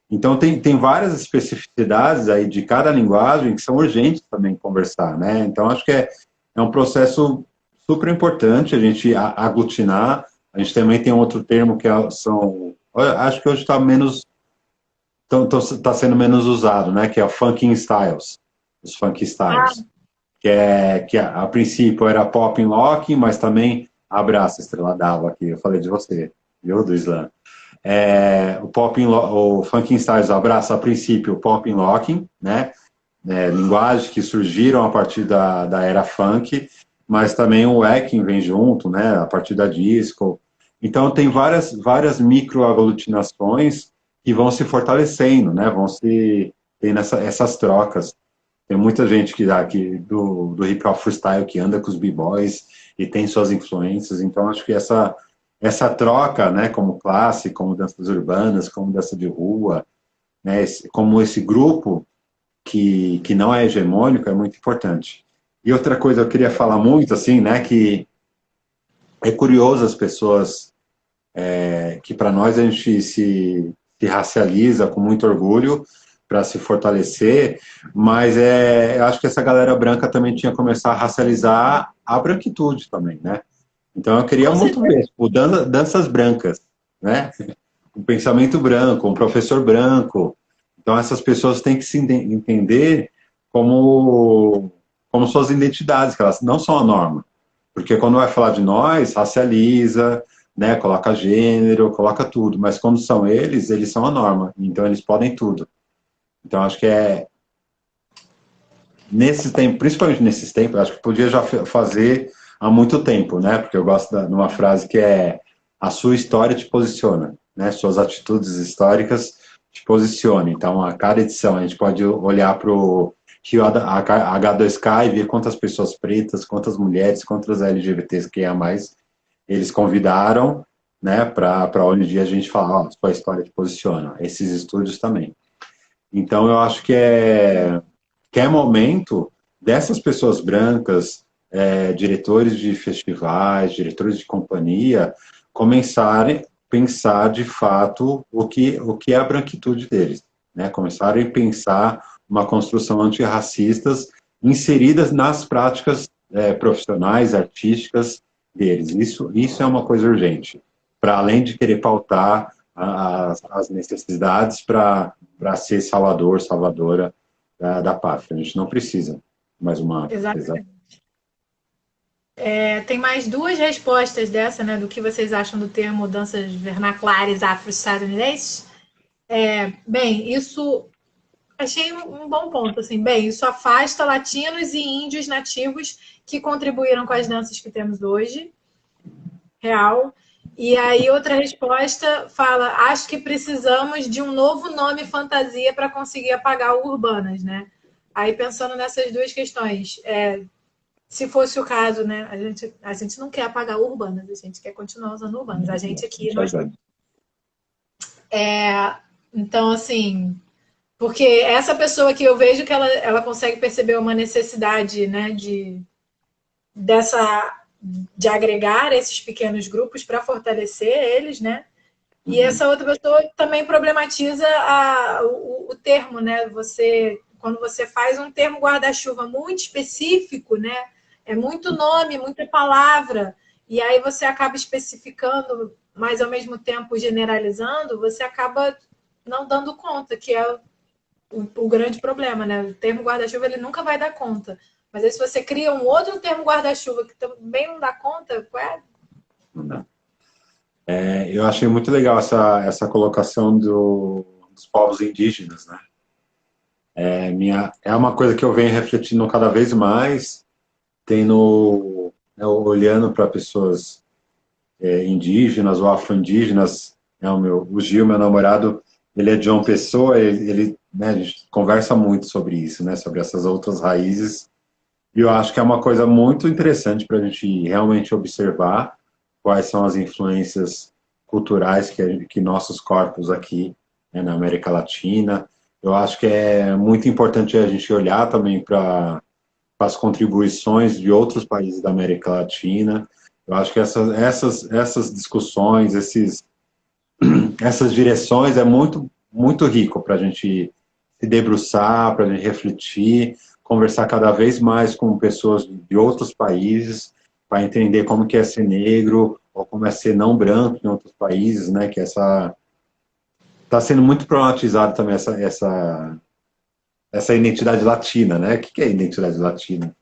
Então, tem várias especificidades aí de cada linguagem que são urgentes também conversar, né? Então, acho que é um processo super importante a gente aglutinar. A gente também tem outro termo que são... Acho que hoje está tá sendo menos usado, né? Que é o funking styles, os funk styles que a princípio era pop and locking, mas também abraça Estrela d'Alva aqui, eu falei de você, viu, do Islã. O Funkin' Styles abraça a princípio o pop and locking, né, linguagens que surgiram a partir da era funk, mas também o hacking vem junto, né, a partir da disco. Então tem várias microaglutinações que vão se fortalecendo, né, tem essas trocas. Tem muita gente aqui do hip hop freestyle que anda com os b-boys e tem suas influências, então acho que essa troca, né, como classe, como danças urbanas, como dança de rua, né, como esse grupo que não é hegemônico é muito importante. E outra coisa eu queria falar muito, assim, né, que é curioso as pessoas que para nós a gente se racializa com muito orgulho para se fortalecer, mas eu acho que essa galera branca também tinha que começar a racializar a branquitude também, né? Então eu queria Com muito certeza. ver, tipo, danças brancas, né? Um pensamento branco, um professor branco. Então essas pessoas têm que se entender como suas identidades, que elas não são a norma. Porque quando vai falar de nós, racializa, né? Coloca gênero, coloca tudo. Mas quando são eles são a norma. Então eles podem tudo. Então acho que nesse tempo, principalmente nesses tempos, acho que podia já fazer há muito tempo, né? Porque eu gosto de uma frase que é a sua história te posiciona, né? Suas atitudes históricas te posicionam. Então, a cada edição a gente pode olhar para o Rio H2K e ver quantas pessoas pretas, quantas mulheres, quantas LGBTs que há mais eles convidaram, né? Para hoje em dia a gente falar, ó, sua história te posiciona. Esses estúdios também. Então, eu acho que é momento dessas pessoas brancas, diretores de festivais, diretores de companhia, começarem a pensar de fato o que é a branquitude deles, né? Começarem a pensar uma construção antirracistas inseridas nas práticas profissionais, artísticas deles. Isso é uma coisa urgente, para além de querer pautar as necessidades para ser salvador, salvadora da pátria. A gente não precisa mais uma... Exatamente. Tem mais duas respostas dessa, né, do que vocês acham do termo danças vernaculares afro-estadunidenses. Bem, isso achei um bom ponto, assim, bem, isso afasta latinos e índios nativos que contribuíram com as danças que temos hoje, real. E aí outra resposta fala, acho que precisamos de um novo nome fantasia para conseguir apagar o Urbanas, né? Aí pensando nessas duas questões, se fosse o caso, né, a gente não quer apagar o Urbanas, a gente quer continuar usando Urbanas, a gente aqui... Então, assim... Porque essa pessoa que eu vejo que ela consegue perceber uma necessidade, né, de agregar esses pequenos grupos para fortalecer eles, né? E essa outra pessoa também problematiza o termo, né? Quando você faz um termo guarda-chuva muito específico, né? É muito nome, muita palavra, e aí você acaba especificando, mas ao mesmo tempo generalizando, você acaba não dando conta, que é o grande problema, né? O termo guarda-chuva ele nunca vai dar conta. Mas aí se você cria um outro termo guarda-chuva que também não dá conta, Não. Eu achei muito legal essa colocação dos povos indígenas, né? É uma coisa que eu venho refletindo cada vez mais, olhando para pessoas indígenas ou afro-indígenas. O Gil, meu namorado, ele é de João Pessoa, né, a gente conversa muito sobre isso, né, sobre essas outras raízes, e eu acho que é uma coisa muito interessante para a gente realmente observar quais são as influências culturais que nossos corpos aqui, né, na América Latina. Eu acho que é muito importante a gente olhar também para as contribuições de outros países da América Latina. Eu acho que essas discussões, essas direções é muito, muito rico para a gente se debruçar, para a gente refletir, conversar cada vez mais com pessoas de outros países, para entender como que é ser negro, ou como é ser não branco em outros países, né, que está sendo muito problematizado também essa identidade latina, né, o que é identidade latina?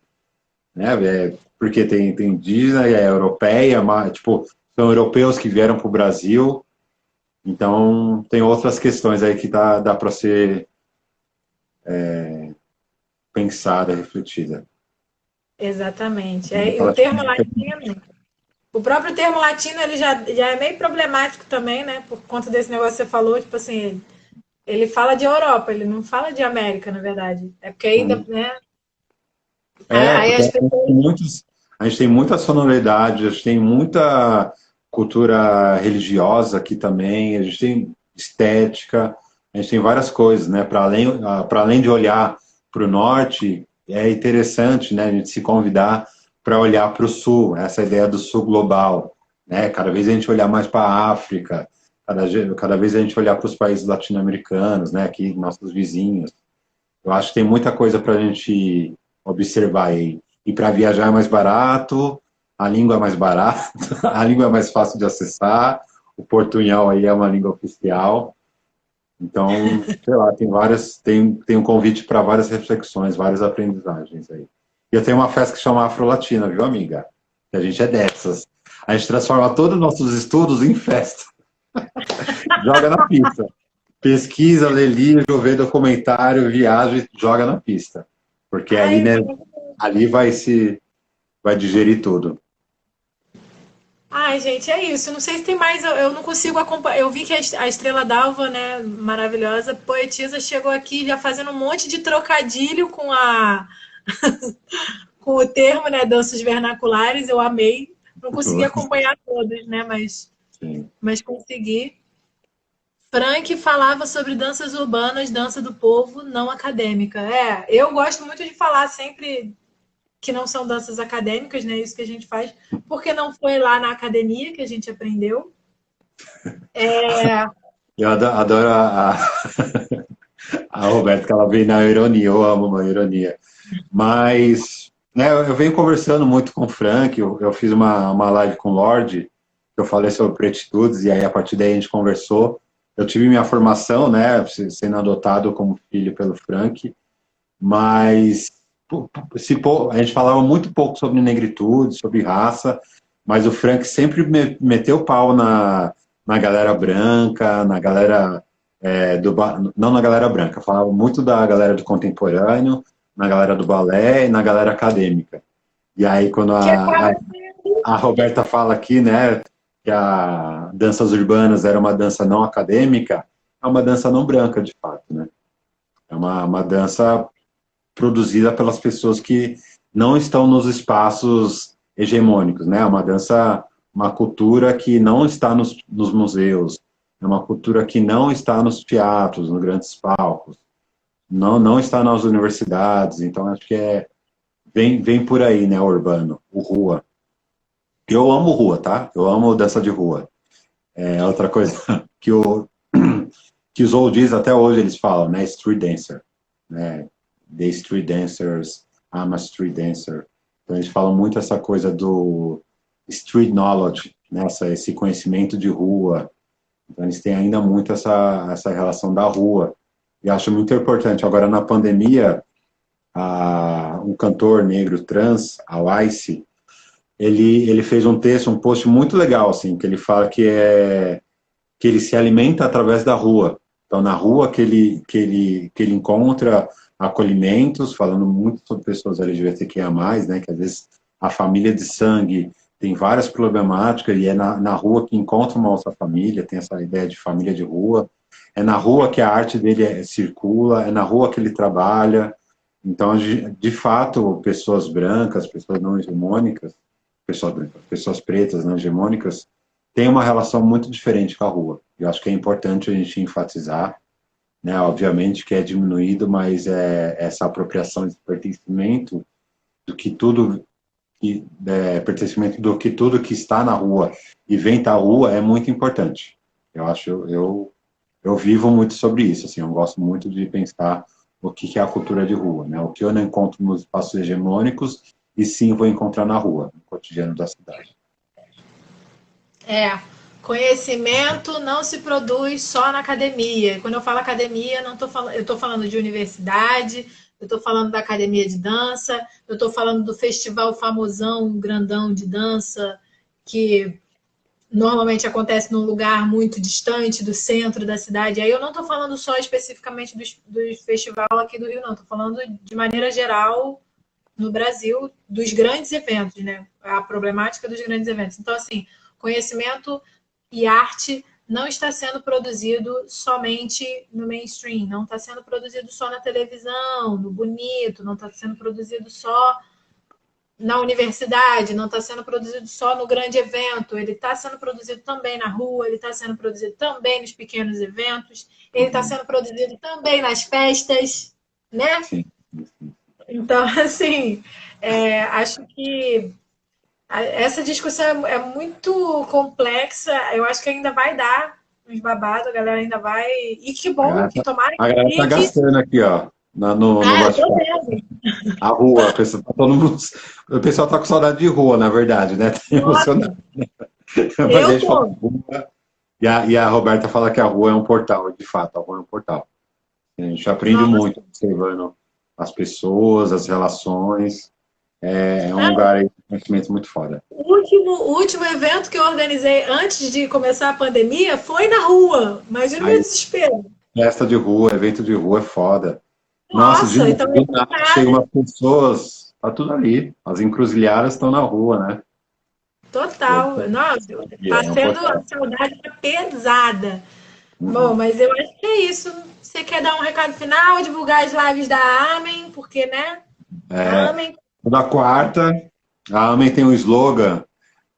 Né, porque tem indígena, é europeia, tipo, são europeus que vieram para o Brasil, então tem outras questões aí que dá para ser pensada, refletida. Exatamente. O termo latino, o próprio termo latino, ele já é meio problemático também, né? Por conta desse negócio que você falou, tipo assim, ele fala de Europa, ele não fala de América, na verdade. É porque ainda, né? Aí as pessoas... a gente tem muita sonoridade, a gente tem muita cultura religiosa aqui também, a gente tem estética, a gente tem várias coisas, né? Para além de olhar para o norte, é interessante, né, a gente se convidar para olhar para o sul, essa ideia do sul global, né? Cada vez a gente olhar mais para a África, cada vez a gente olhar para os países latino-americanos, né, aqui, nossos vizinhos. Eu acho que tem muita coisa para a gente observar aí. E para viajar é mais barato, a língua é mais barata, a língua é mais fácil de acessar, o portunhol aí é uma língua oficial. Então, sei lá, tem um convite para várias reflexões, várias aprendizagens aí. E eu tenho uma festa que chama Afro-Latina, viu, amiga? Que a gente é dessas. A gente transforma todos os nossos estudos em festa. Joga na pista. Pesquisa, lê livro, vê documentário, viaja e joga na pista. Porque ali, né, ali vai digerir tudo. Ai, gente, é isso. Não sei se tem mais. Eu não consigo acompanhar. Eu vi que a Estrela d'Alva, né, maravilhosa, poetisa, chegou aqui já fazendo um monte de trocadilho com com o termo, né, danças vernaculares. Eu amei. Não consegui acompanhar todos, né, mas consegui. Frank falava sobre danças urbanas, dança do povo, não acadêmica. Eu gosto muito de falar sempre que não são danças acadêmicas, né? Isso que a gente faz, porque não foi lá na academia que a gente aprendeu. Eu adoro A Roberta, que ela vem na ironia, eu amo uma ironia. Mas, né, eu venho conversando muito com o Frank, eu fiz uma live com o Lorde, que eu falei sobre pretitudes, e aí a partir daí a gente conversou. Eu tive minha formação, né, sendo adotado como filho pelo Frank, mas a gente falava muito pouco sobre negritude, sobre raça, mas o Frank sempre meteu o pau na galera branca, na galera não na galera branca, falava muito da galera do contemporâneo, na galera do balé e na galera acadêmica. E aí, quando a Roberta fala aqui, né, que a danças urbanas era uma dança não acadêmica, é uma dança não branca, de fato, né? É uma dança produzida pelas pessoas que não estão nos espaços hegemônicos, né? É uma dança, uma cultura que não está nos museus, é uma cultura que não está nos teatros, nos grandes palcos, não está nas universidades, então acho que vem por aí, né, urbano, o rua. Eu amo rua, tá? Eu amo dança de rua. É outra coisa que os oldies até hoje eles falam, né, street dancer, né? The street dancers, I'm a street dancer. Então eles falam muito essa coisa do street knowledge, né? Esse conhecimento de rua. Então eles têm ainda muito essa relação da rua. E acho muito importante. Agora na pandemia, um cantor negro trans, a Ice, ele fez um texto, um post muito legal, assim, que ele fala que ele se alimenta através da rua. Então, na rua que ele encontra acolhimentos, falando muito sobre pessoas LGBTQIA+, né, que às vezes a família de sangue tem várias problemáticas, e é na rua que encontra uma outra família, tem essa ideia de família de rua, é na rua que a arte dele circula, é na rua que ele trabalha. Então, de fato, pessoas brancas, pessoas não hegemônicas, pessoas pretas não hegemônicas, têm uma relação muito diferente com a rua. Eu acho que é importante a gente enfatizar, né? Obviamente que é diminuído, mas essa apropriação de pertencimento do que tudo pertencimento do que tudo que está na rua e vem da rua é muito importante. Eu acho, eu vivo muito sobre isso, assim, eu gosto muito de pensar o que é a cultura de rua, né? O que eu não encontro nos espaços hegemônicos e sim vou encontrar na rua, no cotidiano da cidade. Conhecimento não se produz só na academia. Quando eu falo academia, não tô falando, eu estou falando de universidade, eu estou falando da academia de dança, eu estou falando do festival famosão, grandão de dança, que normalmente acontece num lugar muito distante do centro da cidade. Aí eu não estou falando só especificamente do festival aqui do Rio, não. Estou falando de maneira geral no Brasil dos grandes eventos, né? A problemática dos grandes eventos. Então, assim, conhecimento e arte não está sendo produzido somente no mainstream, não está sendo produzido só na televisão, no bonito, não está sendo produzido só na universidade, não está sendo produzido só no grande evento, ele está sendo produzido também na rua, ele está sendo produzido também nos pequenos eventos, ele está sendo produzido também nas festas, né? Sim. Então, assim, acho que essa discussão é muito complexa, eu acho que ainda vai dar uns babados, a galera ainda vai. E que bom, que tomara a galera tá que. gastando aqui, ó, no bate-papo. A rua, o pessoal tá com saudade de rua, na verdade, né? Tá emocionado. Mas a gente fala rua, e a Roberta fala que a rua é um portal, de fato, a rua é um portal. A gente aprende muito observando as pessoas, as relações. É um lugar aí de conhecimento muito foda. O último evento que eu organizei antes de começar a pandemia foi na rua. Imagina o meu desespero. Festa de rua, evento de rua é foda. Nossa, então chega umas pessoas, tá tudo ali. As encruzilhadas estão na rua, né? Total. Nossa, tá sendo a saudade pesada. Bom, mas eu acho que é isso. Você quer dar um recado final, divulgar as lives da Amen, porque, né? Amen. Toda quarta, a Amen tem um slogan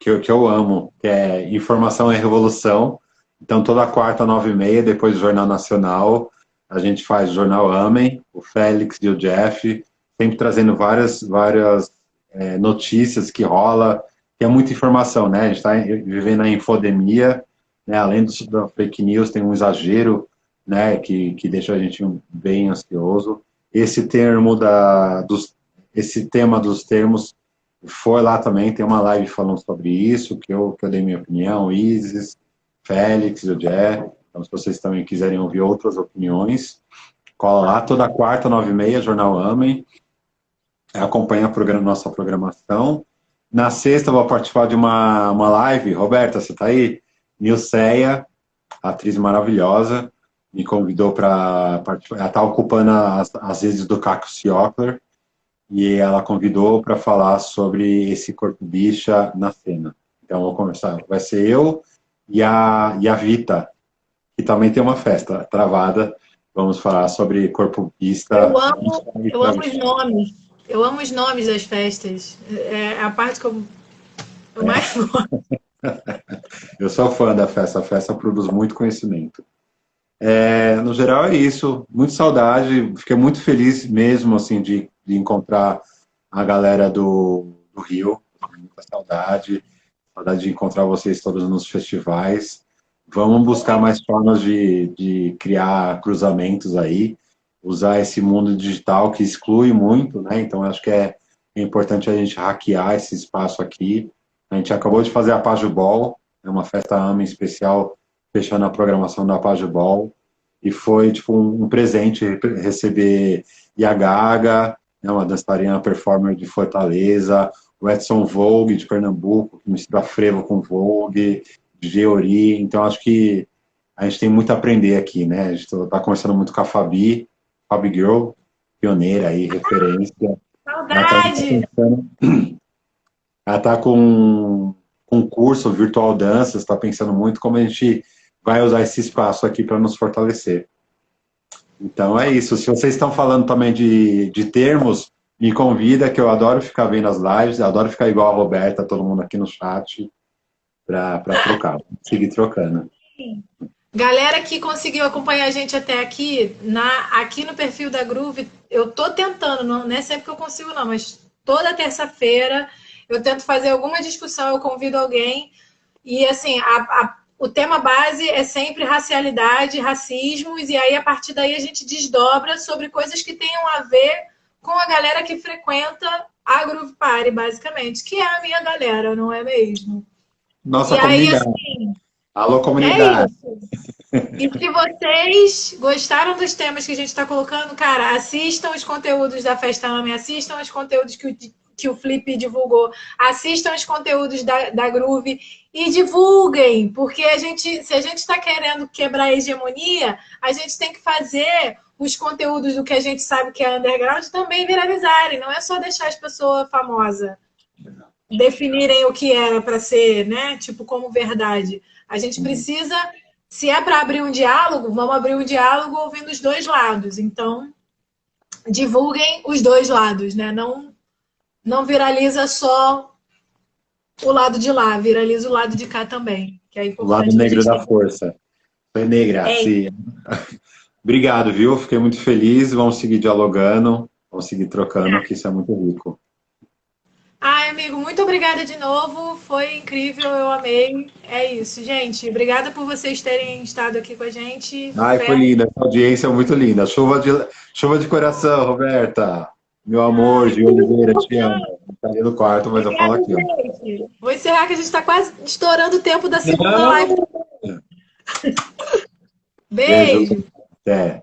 que eu amo, que é Informação é Revolução. Então, toda quarta, 9h30, depois do Jornal Nacional, a gente faz o Jornal Amen, o Félix e o Jeff, sempre trazendo várias notícias que rola, que é muita informação, né? A gente está vivendo a infodemia, né? Além da fake news, tem um exagero né, que deixa a gente bem ansioso. Esse tema dos termos foi lá também, tem uma live falando sobre isso, que eu dei minha opinião, Isis, Félix, o Jé. Então, se vocês também quiserem ouvir outras opiniões, cola lá, toda quarta, 9h30, Jornal Amém. Acompanha nossa programação. Na sexta, eu vou participar de uma live. Roberta, você está aí? Nilceia, atriz maravilhosa, me convidou para participar. Ela está ocupando as vezes do Caco Ciocler, e ela convidou para falar sobre esse corpo bicha na cena. Então, vou conversar. Vai ser eu e a Vita, que também tem uma festa travada. Vamos falar sobre corpo bicha. Eu amo os nomes. Eu amo os nomes das festas. É a parte que eu mais gosto. Eu sou fã da festa. A festa produz muito conhecimento. No geral, é isso. Muito saudade. Fiquei muito feliz mesmo, assim, de encontrar a galera do Rio. Muita saudade. Saudade de encontrar vocês todos nos festivais. Vamos buscar mais formas de criar cruzamentos aí. Usar esse mundo digital que exclui muito, né? Então, acho que é importante a gente hackear esse espaço aqui. A gente acabou de fazer a Pajubol, é uma festa AME especial, fechando a programação da Pajubol, e foi tipo um presente receber Ia Gaga, né, uma dançarina performer de Fortaleza, o Edson Vogue, de Pernambuco, que mistura frevo com Vogue, DJ Ori. Então, acho que a gente tem muito a aprender aqui, né? A gente está conversando muito com a Fabi Girl, pioneira aí, referência. Saudade! Ela está com um curso Virtual Danças, está pensando muito como a gente vai usar esse espaço aqui para nos fortalecer. Então é isso. Se vocês estão falando também de termos, me convida, que eu adoro ficar vendo as lives, adoro ficar igual a Roberta, todo mundo aqui no chat, para trocar, seguir trocando. Galera que conseguiu acompanhar a gente até aqui, aqui no perfil da Groove, eu tô tentando, não é sempre que eu consigo não, mas toda terça-feira eu tento fazer alguma discussão, eu convido alguém, e assim, o tema base é sempre racialidade, racismos, e aí a partir daí a gente desdobra sobre coisas que tenham a ver com a galera que frequenta a Groove Party, basicamente, que é a minha galera, não é mesmo? Nossa e comunidade. Aí, assim, alô, comunidade. É isso. E se vocês gostaram dos temas que a gente está colocando, cara, assistam os conteúdos da Festa AME, assistam os conteúdos que o Flip divulgou, assistam os conteúdos da Groove e divulguem, porque se a gente está querendo quebrar a hegemonia, a gente tem que fazer os conteúdos do que a gente sabe que é underground também viralizarem, não é só deixar as pessoas famosas definirem o que era para ser, né? Tipo, como verdade. A gente precisa, se é para abrir um diálogo, vamos abrir um diálogo ouvindo os dois lados. Então, divulguem os dois lados, né? Não viraliza só o lado de lá, viraliza o lado de cá também. Que é o lado negro da força. Foi negra, sim. Obrigado, viu? Fiquei muito feliz. Vamos seguir dialogando, vamos seguir trocando, que isso é muito rico. Ai, amigo, muito obrigada de novo. Foi incrível, eu amei. É isso, gente. Obrigada por vocês terem estado aqui com a gente. Ai, foi linda. Essa audiência é muito linda. Chuva de coração, Roberta. Meu amor, de Oliveira, te amo. Tá ali no quarto, mas eu falo aqui. Gente. Vou encerrar, que a gente está quase estourando o tempo da segunda live. Beijo. Até.